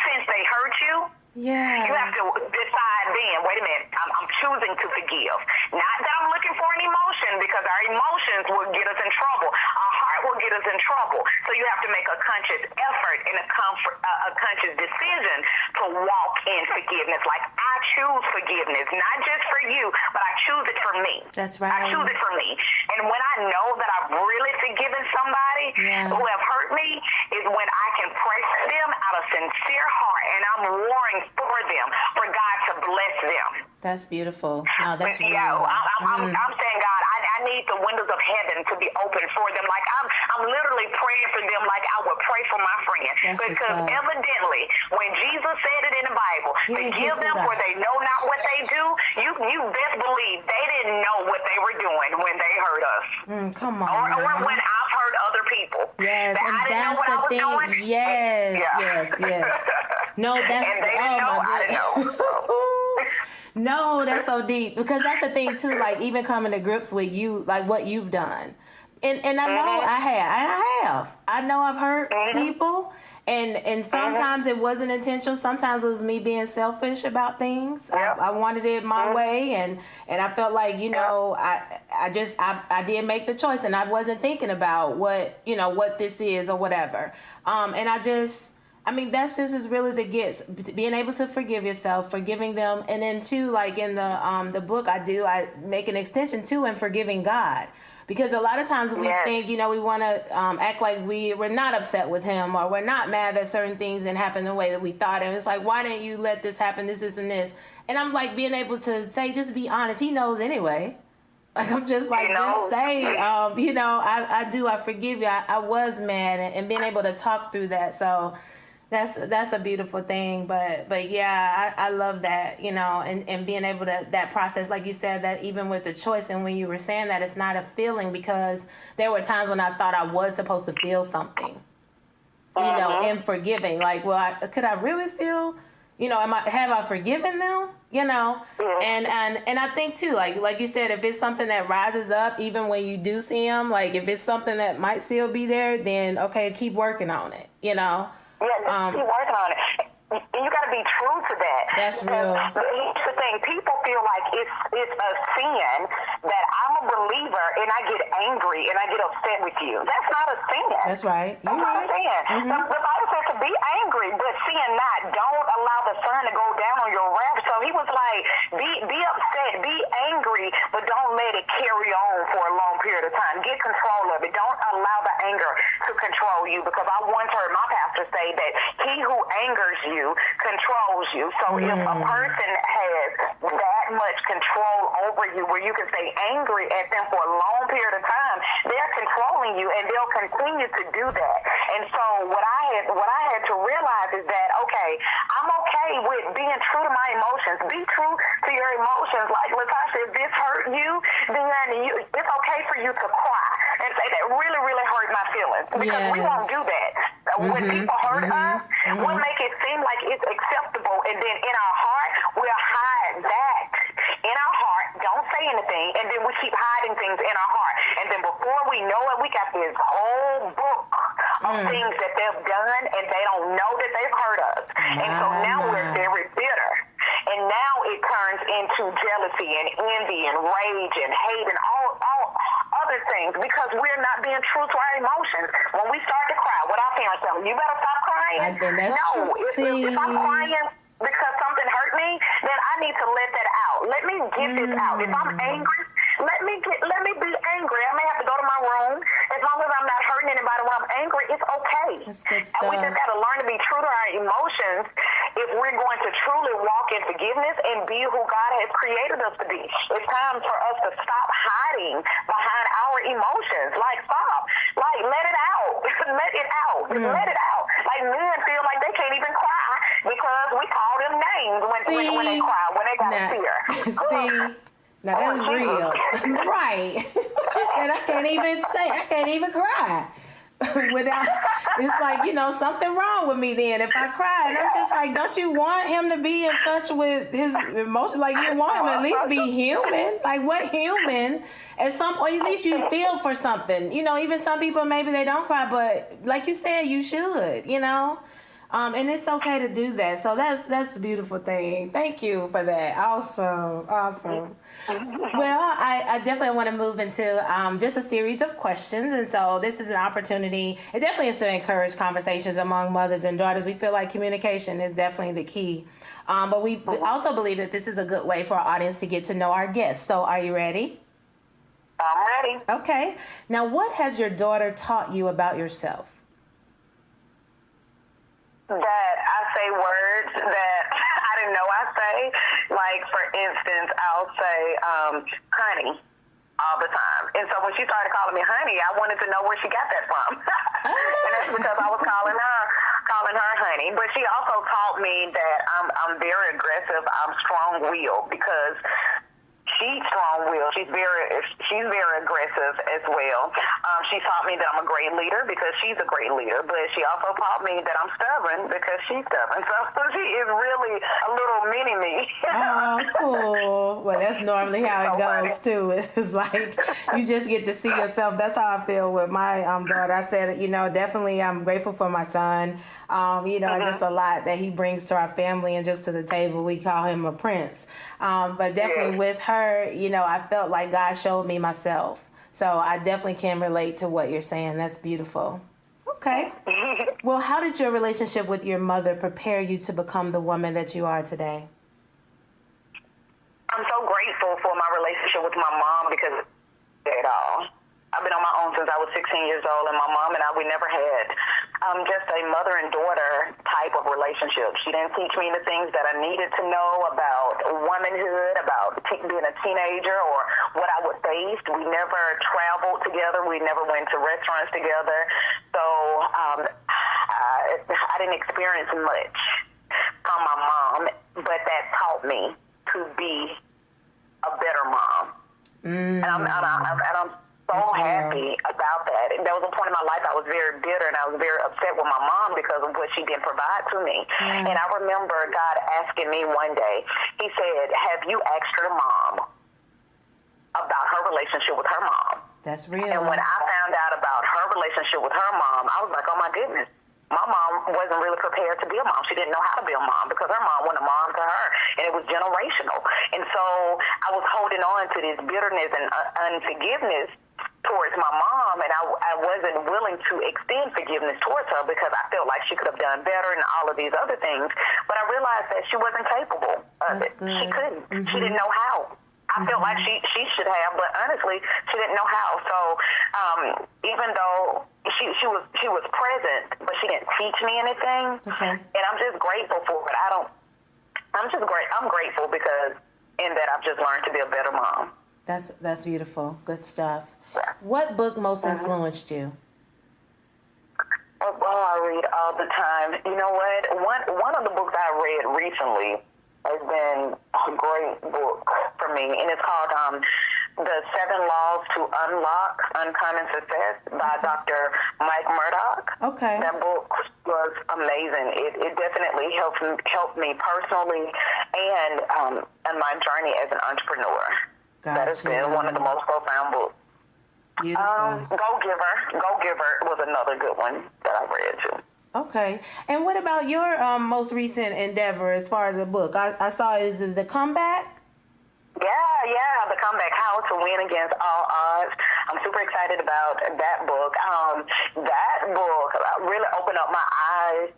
since they hurt you. Yeah. You have to decide then, wait a minute, I'm choosing to forgive. Not that I'm looking for an emotion, because our emotions will get us in trouble. Our heart will get us in trouble. So you have to make a conscious effort and a conscious decision to walk in forgiveness. Like, I choose forgiveness, not just for you, but I choose it for me. That's right. I choose it for me. And when I know that I've really forgiven somebody who have hurt me, is when I can pray for them out of sincere heart, and I'm warring for them, for God to bless them. That's beautiful. No, that's real. Yeah, I'm saying, God, I need the windows of heaven to be open for them. Like I'm literally praying for them like I would pray for my friend. That's because evidently, when Jesus said it in the Bible, forgive them for they know not what they do, you best believe they didn't know what they were doing when they hurt us. Come on. Or when I've hurt other people. Yes, that and I didn't know what I was doing. Yes. No, that's and they didn't know, I didn't know. No, that's so deep, because that's the thing too. Like even coming to grips with you, like what you've done, and I know I know I've hurt people, and sometimes it wasn't intentional. Sometimes it was me being selfish about things. I wanted it my way, and I felt like, you know, I did make the choice, and I wasn't thinking about what this is or whatever. I mean, that's just as real as it gets. Being able to forgive yourself, forgiving them, and then too, like in the book I make an extension too in forgiving God, because a lot of times we think, we want to act like we're not upset with Him, or we're not mad that certain things didn't happen the way that we thought, and it's like, why didn't you let this happen? This, and this, and I'm like being able to say, just be honest. He knows anyway. Like I'm just like, just say, I forgive you. I was mad, and being able to talk through that. So. That's a beautiful thing, but yeah, I love that, and being able to, that process, like you said, that even with the choice, and when you were saying that it's not a feeling, because there were times when I thought I was supposed to feel something, in forgiving, like, well, could I really still, have I forgiven them, and I think too, like you said, if it's something that rises up, even when you do see them, like if it's something that might still be there, then okay, keep working on it, Yeah, just keep working on it. You got to be true to that. That's real. Here's the thing: people feel like it's a sin that I'm a believer and I get angry and I get upset with you. That's not a sin. That's right. That's not a sin. Mm-hmm. The Bible says to be angry, but sin not. Don't allow the sun to go down on your wrath. So he was like, be upset, be angry, but don't let it carry on for a long period of time. Get control of it. Don't allow the anger to control you, because I once heard my pastor say that he who angers you controls you. So if a person has that much control over you where you can stay angry at them for a long period of time, they're controlling you, and they'll continue to do that. And so what I had to realize is that, okay, I'm okay with being true to my emotions. Be true to your emotions. Like, Latasha, if this hurt you, then it's okay for you to cry and say that really, really hurt my feelings, because we won't do that. When people hurt us, we'll make it seem like it's acceptable, and then in our heart, we'll hide that. In our heart, don't say anything, and then we keep hiding things in our heart. And then before we know it, we got this whole book of things that they've done, and they don't know that they've hurt us. And so now we're very bitter. And now it turns into jealousy and envy and rage and hate and all other things, because we're not being true to our emotions. When we start to cry, what our parents tell me, you better stop crying. If I'm crying because something hurt me, then I need to let that out. Let me get this out. If I'm angry, let me be angry. I may have to go to my room. As long as I'm not hurting anybody when I'm angry, it's okay. That's good stuff. And we just got to learn to be true to our emotions if we're going to truly walk in forgiveness and be who God has created us to be. It's time for us to stop hiding behind our emotions. Like, stop. Like, let it out. Let it out. Let it out. Like, men feel like they can't even cry because we call them names when they cry, when they got fear. See? Now that's real. Right. She said, I can't even cry. Without, it's like, something wrong with me then if I cry. And I'm just like, don't you want him to be in touch with his emotions? Like, you want him to at least be human. Like, what human? At some point, at least you feel for something. Even some people, maybe they don't cry, but like you said, you should, and it's okay to do that. So that's a beautiful thing. Thank you for that. Awesome. Well, I definitely want to move into just a series of questions. And so this is an opportunity. It definitely is to encourage conversations among mothers and daughters. We feel like communication is definitely the key. But we also believe that this is a good way for our audience to get to know our guests. So are you ready? I'm ready. Okay. Now, what has your daughter taught you about yourself? That I say words that I didn't know I say. Like, for instance, I'll say honey all the time. And so when she started calling me honey, I wanted to know where she got that from. And that's because I was calling her honey. But she also taught me that I'm very aggressive. I'm strong-willed, because she's strong-willed. She's very aggressive as well. She taught me that I'm a great leader because she's a great leader, but she also taught me that I'm stubborn because she's stubborn. So she is really a little mini-me. Oh, cool. Well, that's normally how it goes, too. It's like you just get to see yourself. That's how I feel with my daughter. I said, definitely I'm grateful for my son. Just a lot that he brings to our family and just to the table. We call him a prince. But definitely with her, I felt like God showed me myself. So I definitely can relate to what you're saying. That's beautiful. Okay. Well, how did your relationship with your mother prepare you to become the woman that you are today? I'm so grateful for my relationship with my mom, because at all. I've been on my own since I was 16 years old, and my mom and I, we never had just a mother and daughter type of relationship. She didn't teach me the things that I needed to know about womanhood, about being a teenager, or what I would face. We never traveled together. We never went to restaurants together. So I didn't experience much from my mom, but that taught me to be a better mom. And I'm so happy about that. And there was a point in my life I was very bitter and I was very upset with my mom because of what she didn't provide to me. And I remember God asking me one day, he said, have you asked your mom about her relationship with her mom? That's real. And when I found out about her relationship with her mom, I was like, oh my goodness. My mom wasn't really prepared to be a mom. She didn't know how to be a mom because her mom wasn't a mom to her, and it was generational. And so I was holding on to this bitterness and unforgiveness towards my mom, and I wasn't willing to extend forgiveness towards her because I felt like she could have done better and all of these other things. But I realized that she wasn't capable of it. She couldn't. She didn't know how. I felt like she should have, but honestly, she didn't know how. So even though she was present, but she didn't teach me anything. Okay. And I'm just grateful for it. I'm grateful because in that I've just learned to be a better mom. That's beautiful. Good stuff. What book most influenced you? Oh, I read all the time. You know what? One of the books I read recently has been a great book for me, and it's called The 7 Laws to Unlock Uncommon Success by Dr. Mike Murdock. Okay. That book was amazing. It definitely helped me personally and in my journey as an entrepreneur. Gotcha. That has been one of the most profound books. Beautiful. Go Giver was another good one that I read too. Okay. And what about your most recent endeavor as far as a book? I saw is The Comeback? Yeah, The Comeback, How to Win Against All Odds. I'm super excited about that book. That book really opened up my eyes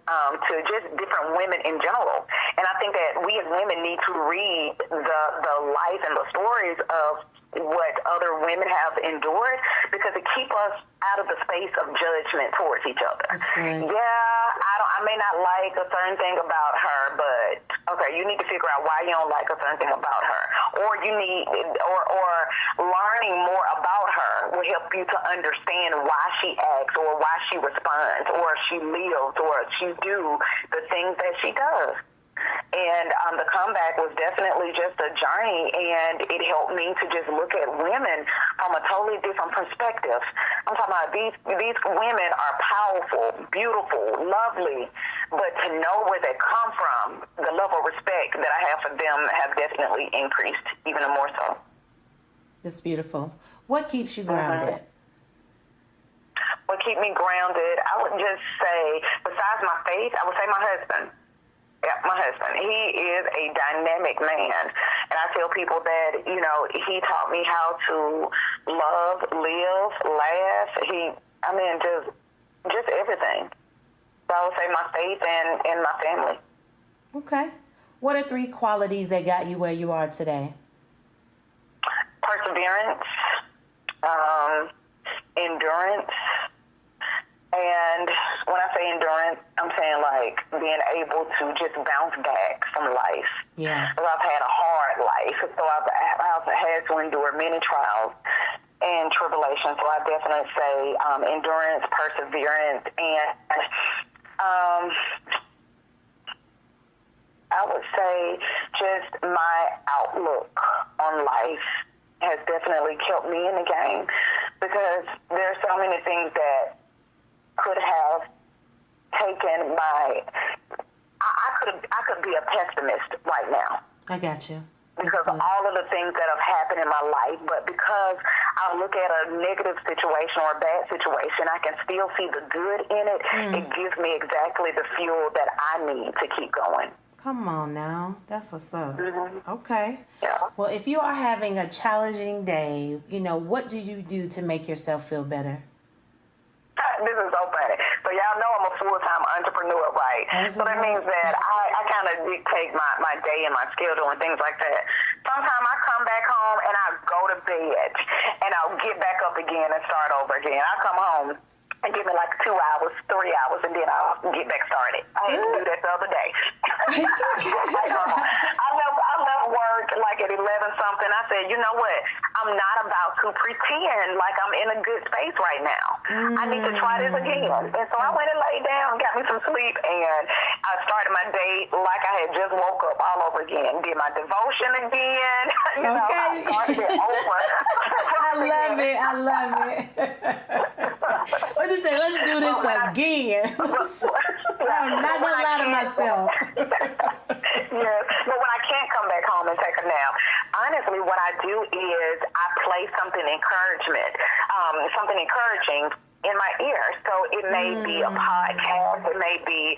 to just different women in general. And I think that we as women need to read the life and the stories of what other women have endured because it keeps us out of the space of judgment towards each other. I may not like a certain thing about her, but okay, you need to figure out why you don't like a certain thing about her, or you need, or learning more about her will help you to understand why she acts, or why she responds, or she lives, or she do the things that she does. And The Comeback was definitely just a journey, and it helped me to just look at women from a totally different perspective. I'm talking about these women are powerful, beautiful, lovely, but to know where they come from, the level of respect that I have for them have definitely increased even more so. That's beautiful. What keeps you grounded? What keeps me grounded, I would just say, besides my faith, I would say my husband. Yeah, my husband. He is a dynamic man. And I tell people that, he taught me how to love, live, laugh. Just everything. So I would say my faith and my family. Okay. What are 3 qualities that got you where you are today? Perseverance, endurance. And when I say endurance, I'm saying like being able to just bounce back from life. Yeah. Because I've had a hard life, so I've had to endure many trials and tribulations. So I definitely say endurance, perseverance, and I would say just my outlook on life has definitely kept me in the game because there are so many things that could have taken my. I could be a pessimist right now. I got you. Because of all of the things that have happened in my life, but because I look at a negative situation or a bad situation, I can still see the good in it. It gives me exactly the fuel that I need to keep going. Come on now. That's what's up. Okay. Yeah. Well, if you are having a challenging day, what do you do to make yourself feel better? This is so funny. So y'all know I'm a full-time entrepreneur, right? So that means that I kind of dictate my day and my schedule and things like that. Sometimes I come back home and I go to bed and I'll get back up again and start over again. I come home and give me like 2 hours, 3 hours, and then I'll get back started. I had to do that the other day. I left work like at 11 something, I said, you know what? I'm not about to pretend like I'm in a good space right now. I need to try this again. And so I went and laid down, got me some sleep, and I started my day like I had just woke up all over again. Did my devotion again. You know, I started it over. I love it. What you say? Let's do this again. I'm not going to lie to myself. Yes, but when I can't come back home and take a nap, honestly, what I do is I play something encouraging in my ear. So it may be a podcast, it may be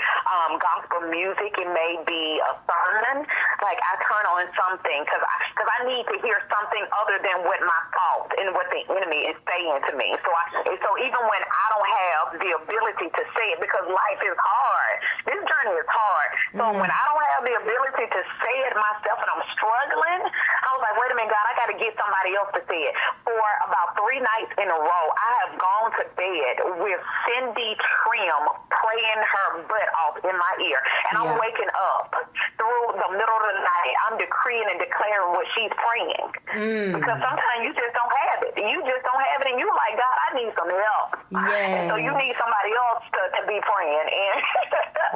gospel music, it may be a sermon. Like I turn on something because I need to hear something other than what my thoughts and what the enemy is saying to me. So even when I don't have the ability to say it, because life is hard, this journey is hard. So when I don't have the ability to say it myself and I'm struggling, I was like, wait a minute, God, I got to get somebody else to say it. For about 3 nights in a row, I have gone to bed with Cindy Trim praying her butt off in my ear. And I'm waking up through the middle of the night. I'm decreeing and declaring what she's praying. Because sometimes you just don't have it. You just don't have it. And you're like, God, I need some help. Yes. And so you need somebody else to be praying. And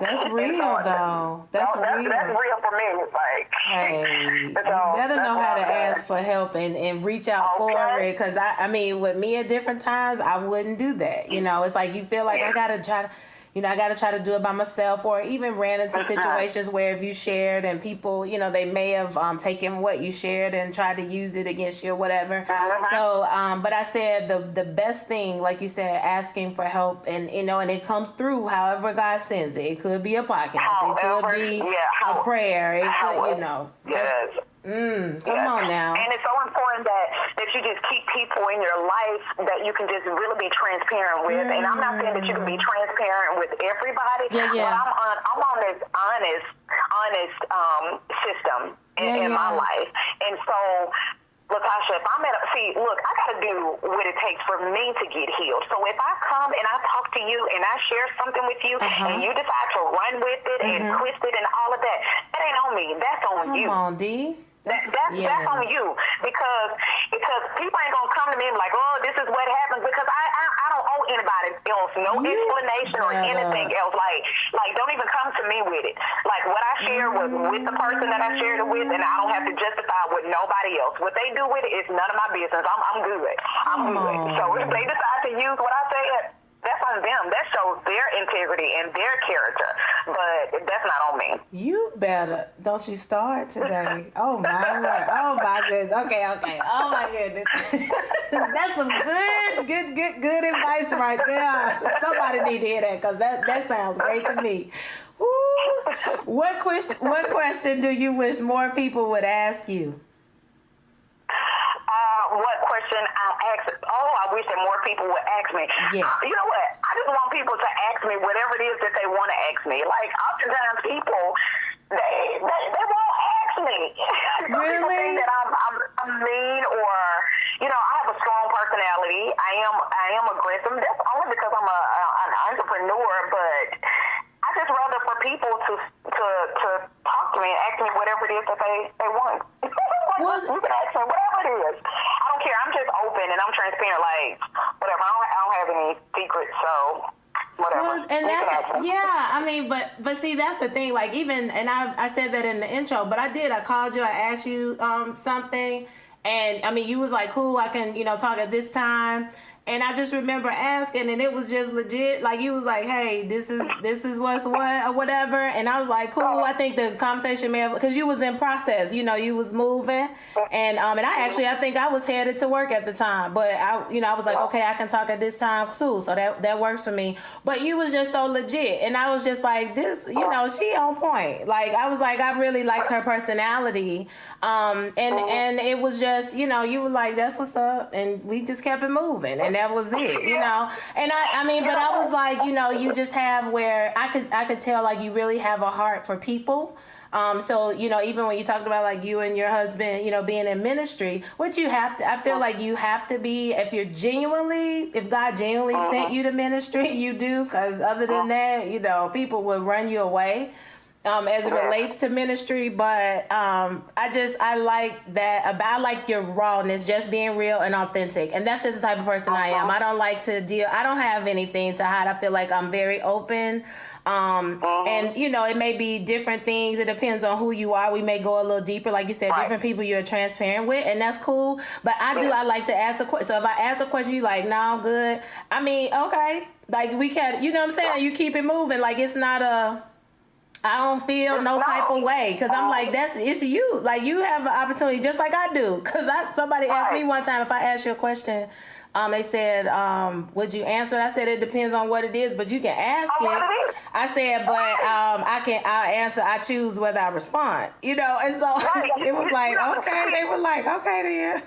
that's real, though. That's real. That's real for me. Like, hey, you better know how to ask for help and reach out for it. Because, I mean, with me at different times, I wouldn't do that. You know, it's like you feel like I got to try to do it by myself, or even ran into situations where if you shared and people, you know, they may have taken what you shared and tried to use it against you or whatever. So, but I said the best thing, like you said, asking for help, and, you know, and it comes through however God sends it. It could be a podcast. It could be a prayer. It could, you know. Yes. Come on now. And it's so important that you just keep people in your life that you can just really be transparent with. And I'm not saying that you can be transparent with everybody, but I'm on this honest system in my life. And so, Latasha, if I'm I got to do what it takes for me to get healed. So if I come and I talk to you and I share something with you and you decide to run with it and twist it and all of that, that ain't on me. That's on you. Come on, D. That's on you, because people ain't gonna come to me and be like, oh, this is what happens, because I don't owe anybody else no explanation or anything else. Like don't even come to me with it. Like what I share was with the person that I shared it with, and I don't have to justify with nobody else. What they do with it is none of my business. I'm good. I'm good. So if they decide to use what I said, that's on them. That shows their integrity and their character. But that's not on me. You better. Don't you start today. Oh, my word. Oh, my goodness. Okay. Oh, my goodness. That's some good advice right there. Somebody need to hear that, because that sounds great to me. Woo. What question do you wish more people would ask you? What question I ask? Oh, I wish that more people would ask me. Yes. You know what? I just want people to ask me whatever it is that they want to ask me. Like, oftentimes people, they won't ask me. Really? People think that I'm mean, or, you know, I have a strong personality. I am aggressive. That's only because I'm an entrepreneur, but I just rather for people to talk to me and ask me whatever it is that they want. You can ask me whatever it is. I don't care. I'm just open and I'm transparent. Like, whatever. I don't have any secrets, so whatever. Well, and that's I mean, but see, that's the thing. Like, even, and I said that in the intro, but I called you. I asked you something, and I mean, you was like, cool, I can, you know, talk at this time. And I just remember asking, and it was just legit. Like, you was like, hey, this is what's what, or whatever. And I was like, cool. I think the conversation may have, because you was in process, you know, you was moving. And I think I was headed to work at the time. But I was like, okay, I can talk at this time too. So that works for me. But you was just so legit. And I was just like, this, you know, she on point. Like, I was like, I really like her personality. And it was just, you know, you were like, that's what's up. And we just kept it moving. And that was it, you know. And I mean, but I was like, you know, you just have where I could tell, like, you really have a heart for people. So, you know, even when you talked about, like, you and your husband, you know, being in ministry, which you have to, I feel like you have to be, if God genuinely sent you to ministry, you do, because other than that, you know, people would run you away. as it relates to ministry, but I like that. I like your rawness, just being real and authentic, and that's just the type of person I am. I don't like to deal. I don't have anything to hide. I feel like I'm very open. And you know, it may be different things. It depends on who you are. We may go a little deeper, like you said, different people you're transparent with, and that's cool. But I like to ask a question. So if I ask a question, you like, no, I'm good. I mean, okay, like we can, you know what I'm saying? You keep it moving. Like it's not I don't feel no type of way, because I'm like, it's you. Like you have an opportunity just like I do. Because somebody asked me one time, if I ask you a question, they said, would you answer it? I said, it depends on what it is, but you can ask it. I said, but I'll answer. I choose whether I respond, you know? And so it was like, okay. They were like, okay then.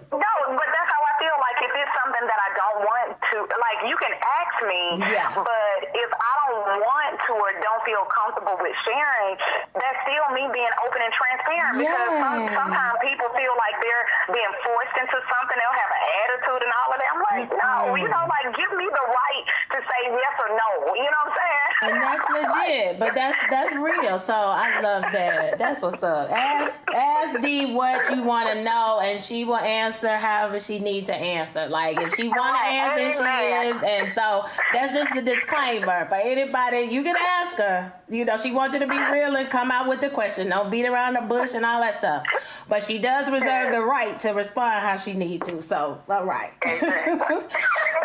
No, but that's how I feel. Like if it's something that I don't want to, like you can ask me, but if I don't want to or don't feel comfortable with sharing, that's still me being open and transparent. Because sometimes people feel like they're being forced into something. They'll have an attitude and all of that. I'm like, no, you know, like give me the right to say yes or no. You know what I'm saying? And that's legit, but that's real. So I love that. That's what's up. Ask Dee what you want to know, and she will answer however she needs to answer. Like if she want to answer, she is. And so that's just the disclaimer. For anybody, you can ask her. You know, she wants you to be real and come out with the question. Don't beat around the bush and all that stuff. But she does reserve the right to respond how she needs to. So, all right.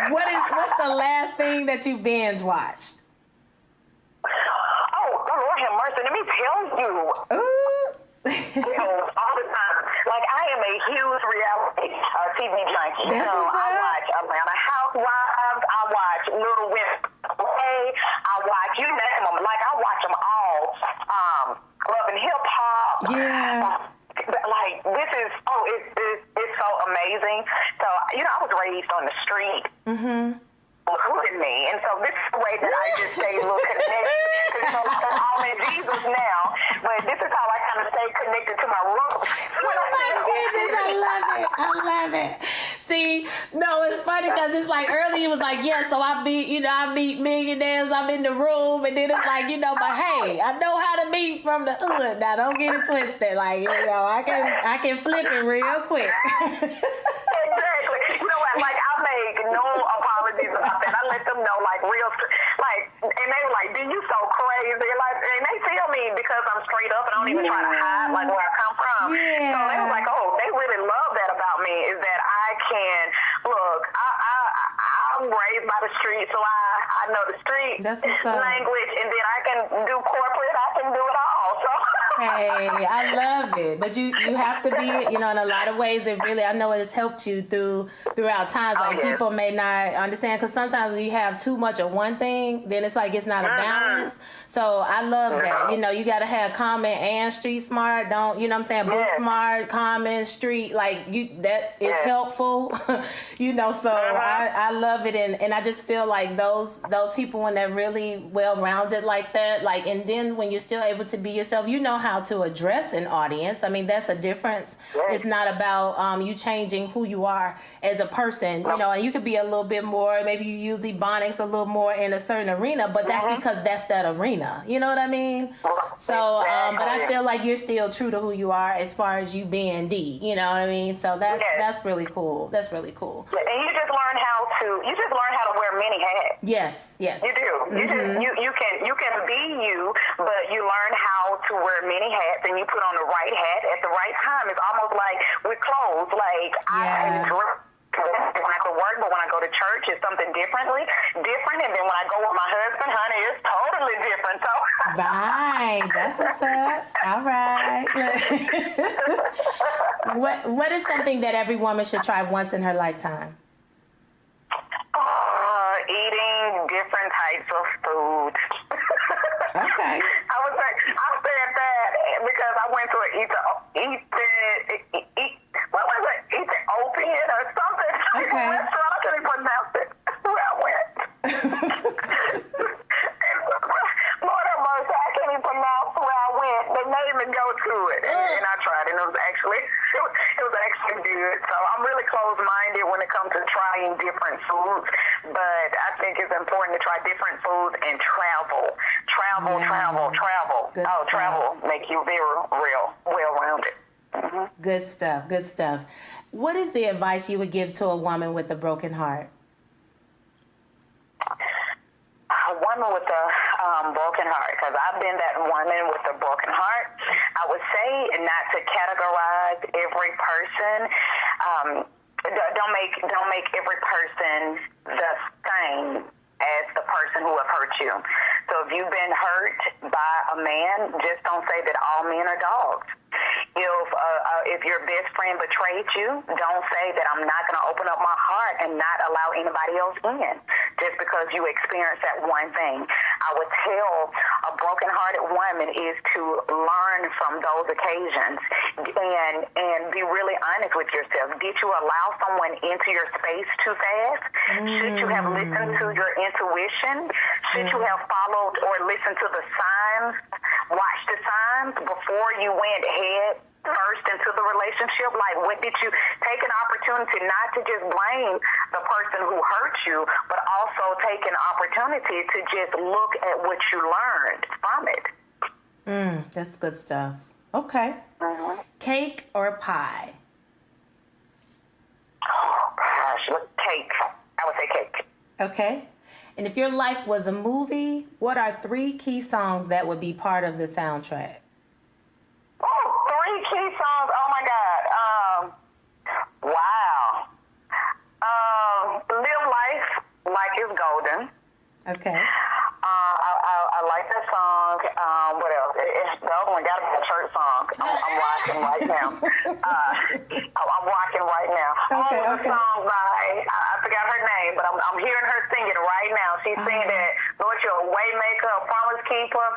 What's the last thing that you binge watched? Oh, Lord have mercy. Let me tell you. Ooh. All the time. Like I am a huge reality TV junkie. You know, I watch Atlanta Housewives. I watch Little Women. I watch, you name them. Like I watch them all. Love and Hip Hop. Yeah. Like this is it's so amazing. So you know, I was raised on the street. Including me, and so this is the way that I just stay a little connected. Because you know, like I'm in Jesus now, but this is how I kind of stay connected to my roots. Oh my goodness, I love it. See, no, it's funny because it's like earlier it was like, yeah, so I beat millionaires, I'm in the room, and then it's like, you know, but hey, I know how to be from the hood. Now don't get it twisted. Like, you know, I can flip it real quick. Exactly. You know what? Like I make no apologies about that. I let them know, like real, like, and they were like, "Dude, you so crazy." Like, and they tell me because I'm straight up and I don't even try to hide like where I come from. So they were like, "Oh, they really love that about me is that I can look. I'm raised by the street, so I know the street language, and then I can do corporate. I can do it all." So. Hey, I love it. But you have to be, you know, in a lot of ways, it really, I know it has helped you throughout times. Like people may not understand, because sometimes when you have too much of one thing, then it's like it's not a balance. So I love that. You know, you got to have common and street smart. Don't, you know what I'm saying? Book smart, common, street, like that is helpful. You know, so I love it. And I just feel like those people, when they're really well-rounded like that, like, and then when you're still able to be yourself, you know how to address an audience. I mean, that's a difference. It's not about you changing who you are as a person, you know, and you could be a little bit more, maybe you use Ebonics a little more in a certain arena, but that's because that's that arena. You know what I mean? So, but I feel like you're still true to who you are as far as you being Dee, you know what I mean? So that's really cool. That's really cool. And you just learn how to wear many hats. Yes. You do. You can be you, but you learn how to wear many hats, and you put on the right hat at the right time. It's almost like with clothes. Like I when I go to work, but when I go to church, it's something different. And then when I go with my husband, honey, it's totally different. So right, that's what's up. All right. What is something that every woman should try once in her lifetime? Eating different types of food. Okay. I said that because I went to Ethiopian or something. Okay. Restaurant. I can't even pronounce it. Where I went. Lord have mercy, I can't even announce where I went, they made me go to it, and I tried, and it was actually good. So I'm really closed-minded when it comes to trying different foods, but I think it's important to try different foods and travel. Good stuff. Travel make you very well-rounded. Mm-hmm. Good stuff. What is the advice you would give to a woman with a broken heart? A woman with a broken heart, because I've been that woman with a broken heart. I would say not to categorize every person. Don't make every person the same as the person who have hurt you. So if you've been hurt by a man, just don't say that all men are dogs. If your best friend betrayed you, don't say that I'm not going to open up my heart and not allow anybody else in just because you experienced that one thing. I would tell a broken-hearted woman is to learn from those occasions and be really honest with yourself. Did you allow someone into your space too fast? Should you have listened to your intuition? Should you have followed or listened to the signs, watched the signs before you went head first into the relationship? Like, what did you take an opportunity not to just blame the person who hurt you, but also take an opportunity to just look at what you learned from it? That's good stuff. Okay. Mm-hmm. Cake or pie? Oh, gosh, cake. I would say cake. Okay. And if your life was a movie, what are 3 key songs that would be part of the soundtrack? Oh, 3 key songs. Oh my God. Wow. Live life like it's golden. Okay. I like that song. What else? The other one got to be a church song. I'm watching right now. I'm watching right now. Okay. The song by, I forgot her name, but I'm hearing her sing it right now. She's singing that, Lord, you're a way maker, a promise keeper.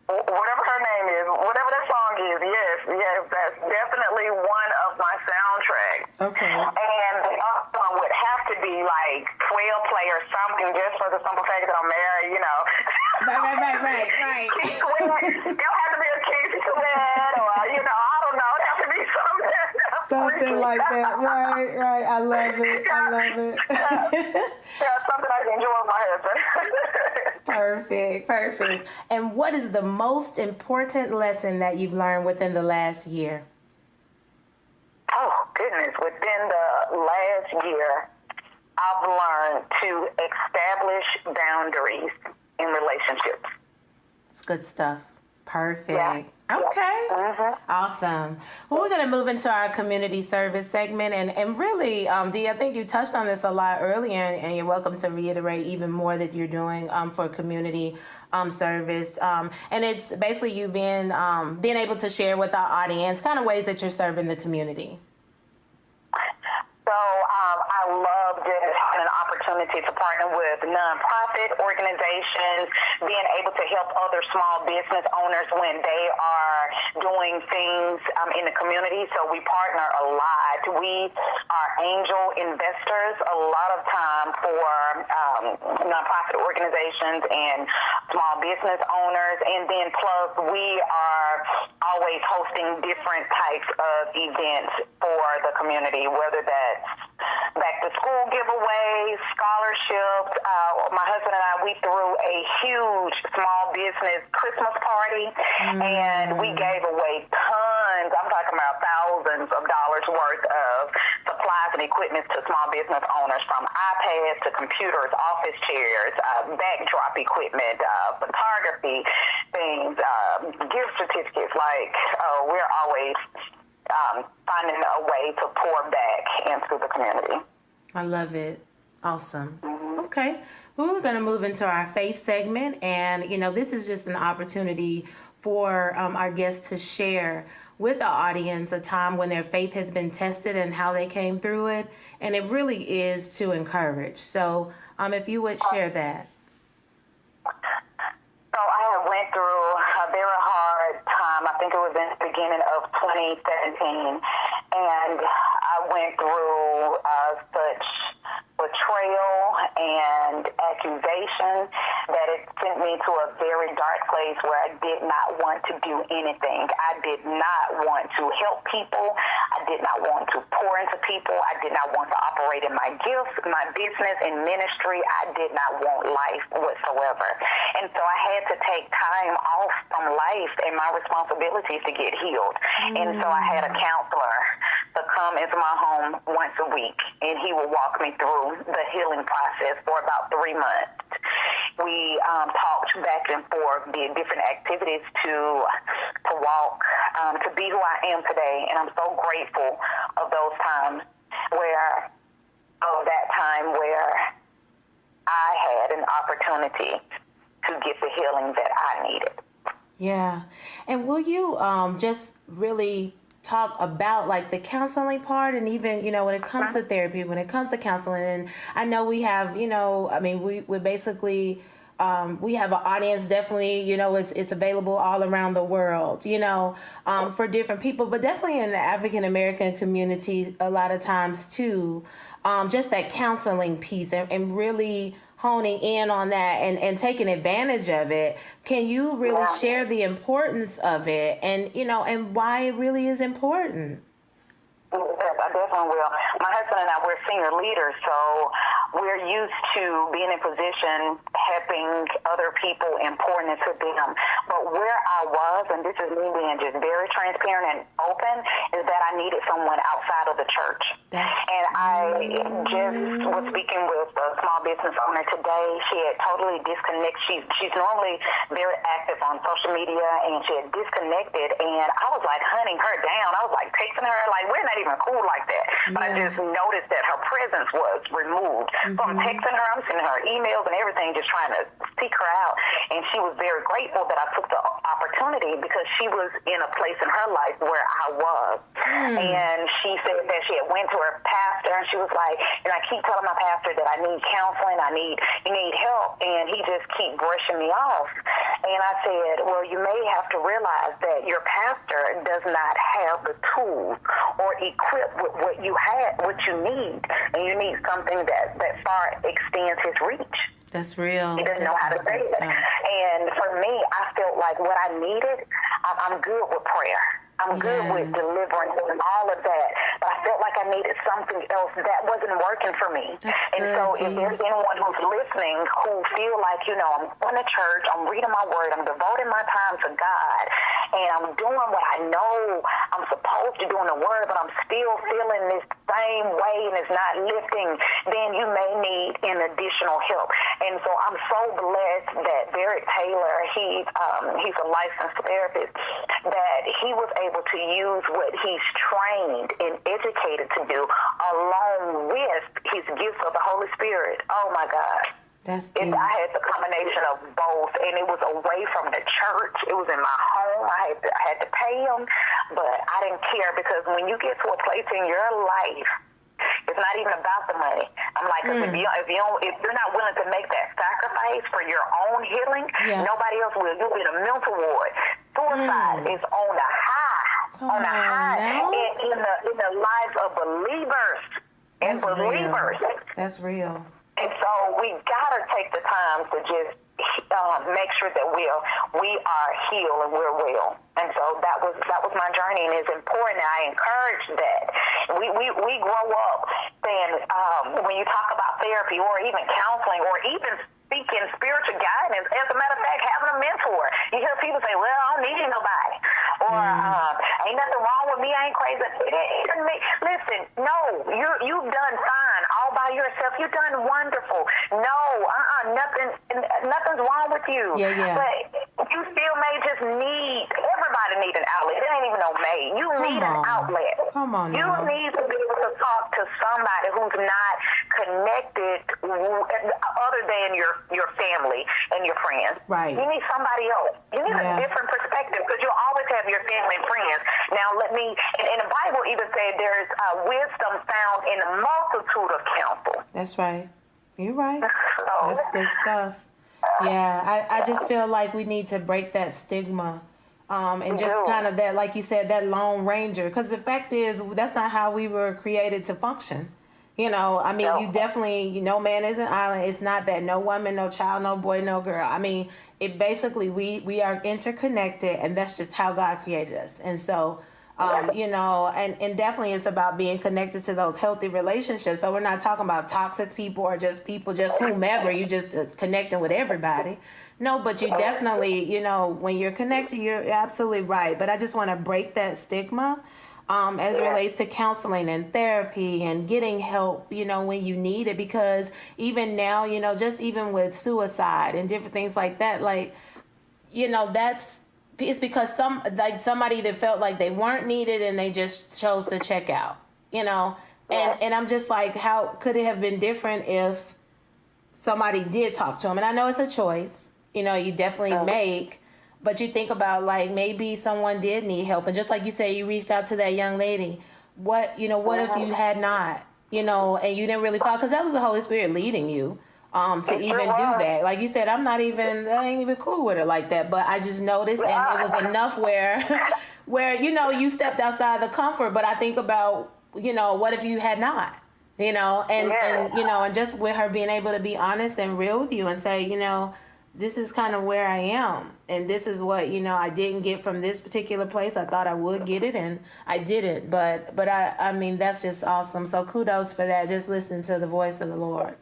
Whatever her name is, whatever that song is, yes, that's definitely one of my soundtracks. Okay. And the other one would have to be like 12 Play or something, just for the simple fact that I'm married, you know. Right. Keith Sweat. There'll have to be a Keith Sweat, or, you know, I don't know. It'll have to be something. Something like that. Right. I love it. Yeah, something I can enjoy with my husband. Perfect. And what is the most important lesson that you've learned within the last year? Oh, goodness. Within the last year, I've learned to establish boundaries in relationships. It's good stuff. Perfect. Yeah. Okay. Mm-hmm. Awesome. Well, we're going to move into our community service segment. And really, Dee, I think you touched on this a lot earlier, and you're welcome to reiterate even more that you're doing for community service. And it's basically you being able to share with our audience kind of ways that you're serving the community. So I love just having an opportunity to partner with nonprofit organizations, being able to help other small business owners when they are doing things in the community. So we partner a lot. We are angel investors a lot of time for nonprofit organizations and small business owners. And then plus we are always hosting different types of events for the community, whether that's back to school giveaways, scholarships. My husband and I, we threw a huge small business Christmas party, and we gave away tons, I'm talking about thousands of dollars worth of supplies and equipment to small business owners, from iPads to computers, office chairs, backdrop equipment, photography things, gift certificates. Like, we're always finding a way to pour back into the community. I love it. Awesome. Okay. Well, we're going to move into our faith segment. And, this is just an opportunity for our guests to share with the audience a time when their faith has been tested and how they came through it. And it really is to encourage. So if you would share that. So I went through a very hard time. I think it was in the beginning of 2017. And I went through such betrayal and accusation that it sent me to a very dark place where I did not want to do anything. I did not want to help people. I did not want to pour into people. I did not want to operate in my gifts, my business, and ministry. I did not want life whatsoever. And so I had to take time off from life and my responsibilities to get healed. And so I had a counselor to come into my home once a week, and he would walk me through the healing process for about 3 months. We talked back and forth, did different activities to walk, to be who I am today. And I'm so grateful of those times where I had an opportunity to get the healing that I needed. Yeah. And will you just really talk about like the counseling part, and even, when it comes to therapy, when it comes to counseling? And I know we have, we basically, we have an audience, definitely, it's available all around the world, for different people, but definitely in the African American community, a lot of times too, just that counseling piece and really honing in on that and taking advantage of it. Can you really share the importance of it and, and why it really is important? Yes, I definitely will. My husband and I, we're senior leaders, so we're used to being in position, helping other people and pouring into them. But where I was, and this is me being just very transparent and open, is that I needed someone outside of the church. And I just was speaking with a small business owner today. She had totally disconnected. She's normally very active on social media, and she had disconnected. And I was like hunting her down. I was like texting her, like, we're not even cool like that. But I just noticed that her presence was removed. So I'm texting her, I'm sending her emails and everything, just trying to seek her out. And she was very grateful that I took the opportunity, because she was in a place in her life where I was. And she said that she had went to her pastor, and she was like, and I keep telling my pastor that I need counseling, you need help, and he just keep brushing me off. And I said, well, you may have to realize that your pastor does not have the tools or equipped with what you need, and you need something that far extends his reach. That's real. He doesn't know how to say it. And for me, I felt like what I needed, I'm good with prayer. I'm good with deliverance and all of that. But I felt like I needed something else that wasn't working for me. So if there's anyone who's listening who feel like, I'm going to church, I'm reading my word, I'm devoting my time to God, and I'm doing what I know I'm supposed to do in the word, but I'm still feeling this same way and it's not lifting, then you may need an additional help. And so I'm so blessed that Derek Taylor, he's a licensed therapist, that he was able to use what he's trained and educated to do along with his gifts of the Holy Spirit. Oh my God. I had the combination of both, and it was away from the church. It was in my home. I had to pay him, but I didn't care, because when you get to a place in your life, it's not even about the money. I'm like, if you're not willing to make that sacrifice for your own healing, nobody else will. You'll be in a mental ward. Suicide is on the high, in the lives of believers and believers. That's real. And so we gotta take the time to just make sure that we are healed and we're well. And so that was my journey, and it's important. I encourage that we grow up saying, when you talk about therapy or even counseling or even seeking spiritual guidance, as a matter of fact, having a mentor. You hear people say, well, I don't need nobody. Or, ain't nothing wrong with me, I ain't crazy. Listen, no, you've done fine all by yourself. You've done wonderful. No, nothing's wrong with you. But you still may just everybody need an outlet. It ain't even no maid. You need an outlet. Come on You now. need to be able to talk to somebody who's not connected other than your family and your friends. Right. You need somebody else. You need a different perspective, because you'll always have your family and friends. Now, and the Bible even said there's wisdom found in a multitude of counsel. That's right. You're right. That's good stuff. Yeah, I just feel like we need to break that stigma. And just kind of that, like you said, that Lone Ranger. Because the fact is, that's not how we were created to function. You know, I mean, No. you definitely, no man is an island. It's not that no woman, no child, no boy, no girl. I mean, it basically, we are interconnected, and that's just how God created us. And so, you know, and definitely it's about being connected to those healthy relationships. So we're not talking about toxic people or just people, just whomever, you just connecting with everybody. No, but you definitely, you know, when you're connected, you're absolutely right. But I just want to break that stigma as it relates to counseling and therapy and getting help, you know, when you need it. Because even now, you know, just even with suicide and different things like that, like, you know, it's because somebody that felt like they weren't needed and they just chose to check out, you know. And I'm just like, how could it have been different if somebody did talk to him? And I know it's a choice, you know, you definitely make. But you think about, like, maybe someone did need help. And just like you say, you reached out to that young lady. What if you had not, you know, and you didn't really follow? Because that was the Holy Spirit leading you to even do that. Like you said, I ain't even cool with her like that. But I just noticed, and it was enough where, you know, you stepped outside the comfort. But I think about, you know, what if you had not? You know, and you know, and just with her being able to be honest and real with you and say, you know, this is kind of where I am, and this is what, you know, I didn't get from this particular place. I thought I would get it, and I didn't. But I mean, that's just awesome. So kudos for that. Just listen to the voice of the Lord.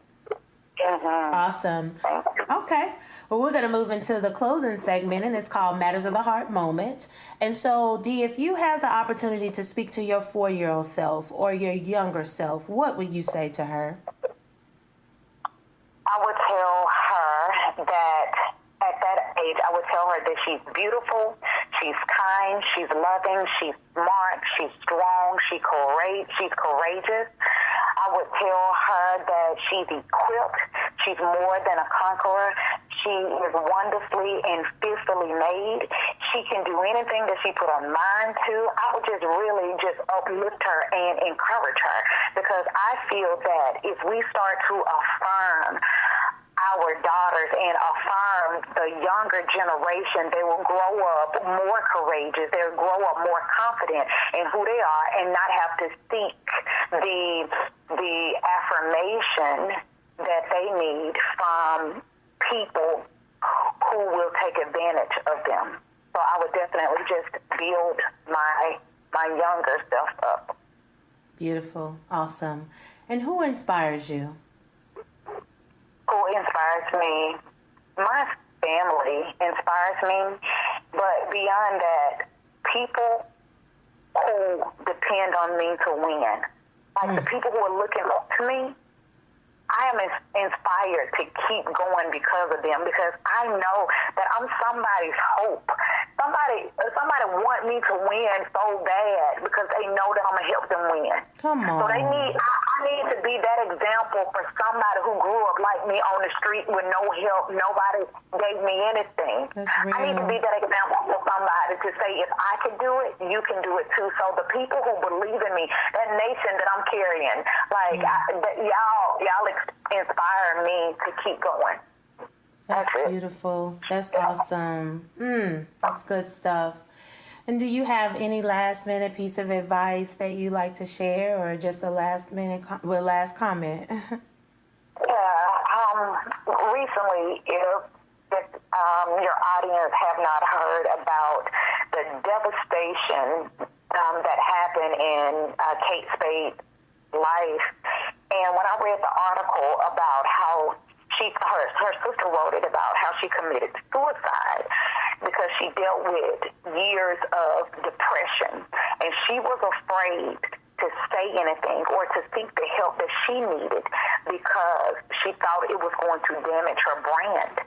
Awesome. Okay. Well, we're going to move into the closing segment, and it's called Matters of the Heart Moment. And so, Dee, if you had the opportunity to speak to your 4-year-old self or your younger self, what would you say to her? I would tell her that at that age, I would tell her that she's beautiful, she's kind, she's loving, she's smart, she's strong, she's courageous. I would tell her that she's equipped, she's more than a conqueror, she is wonderfully and fearfully made. She can do anything that she put her mind to. I would just really just uplift her and encourage her, because I feel that if we start to affirm our daughters and affirm the younger generation, they will grow up more courageous. They'll grow up more confident in who they are and not have to seek the affirmation that they need from people who will take advantage of them. So I would definitely just build my younger self up. Beautiful. Awesome. And who inspires you? Who inspires me? My family inspires me, but beyond that, people who depend on me to win. Like the people who are looking up to me, I am inspired to keep going because of them, because I know that I'm somebody's hope. Somebody want me to win so bad because they know that I'm going to help them win. Come on. So I need to be that example for somebody who grew up like me on the street with no help. Nobody gave me anything. That's real. I need to be that example for somebody to say, if I can do it, you can do it too. So the people who believe in me, that nation that I'm carrying, like y'all inspire me to keep going. That's beautiful. That's awesome. That's good stuff. And do you have any last-minute piece of advice that you like to share, or just a last-minute last comment? Recently, if your audience have not heard about the devastation that happened in Kate Spade's life, and when I read the article about how her sister wrote it about how she committed suicide because she dealt with years of depression, and she was afraid to say anything or to seek the help that she needed because she thought it was going to damage her brand.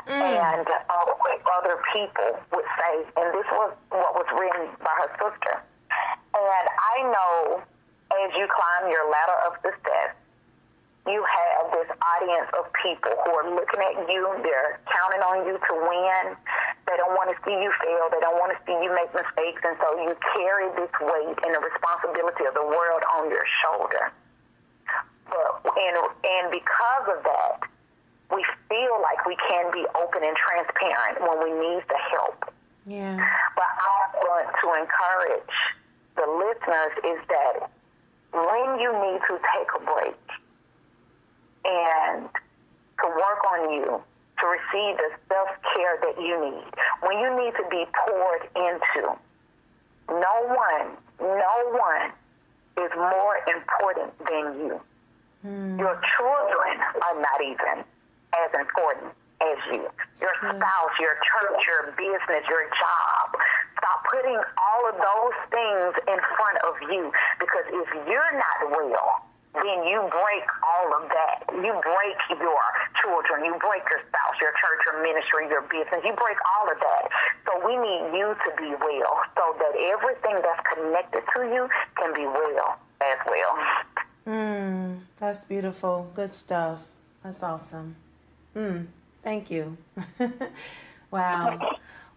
And what other people would say, and this was what was written by her sister. And I know as you climb your ladder of success, you have this audience of people who are looking at you. They're counting on you to win. They don't want to see you fail. They don't want to see you make mistakes. And so you carry this weight and the responsibility of the world on your shoulder. And because of that, we feel like we can be open and transparent when we need the help. Yeah. But I want to encourage the listeners is that when you need to take a break and to work on you, to receive the self-care that you need, when you need to be poured into. No one is more important than you. Your children are not even as important as you. Your spouse, your church, your business, your job. Stop putting all of those things in front of you, because if you're not well, then you break all of that. You break your children, you break your spouse, your church, your ministry, your business. You break all of that. So we need you to be well, so that everything that's connected to you can be well as well. That's beautiful. Good stuff. That's awesome. Thank you. Wow.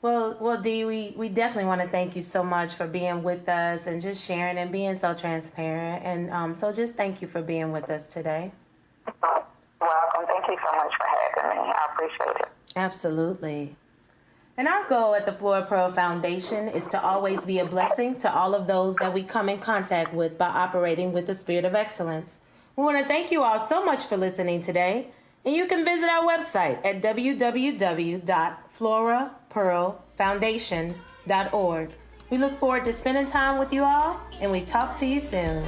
Well, Dee, we definitely want to thank you so much for being with us and just sharing and being so transparent. And so just thank you for being with us today. Welcome. Thank you so much for having me. I appreciate it. Absolutely. And our goal at the Flora Pearl Foundation is to always be a blessing to all of those that we come in contact with by operating with the spirit of excellence. We want to thank you all so much for listening today. And you can visit our website at www.florapearlfoundation.org. We look forward to spending time with you all, and we talk to you soon.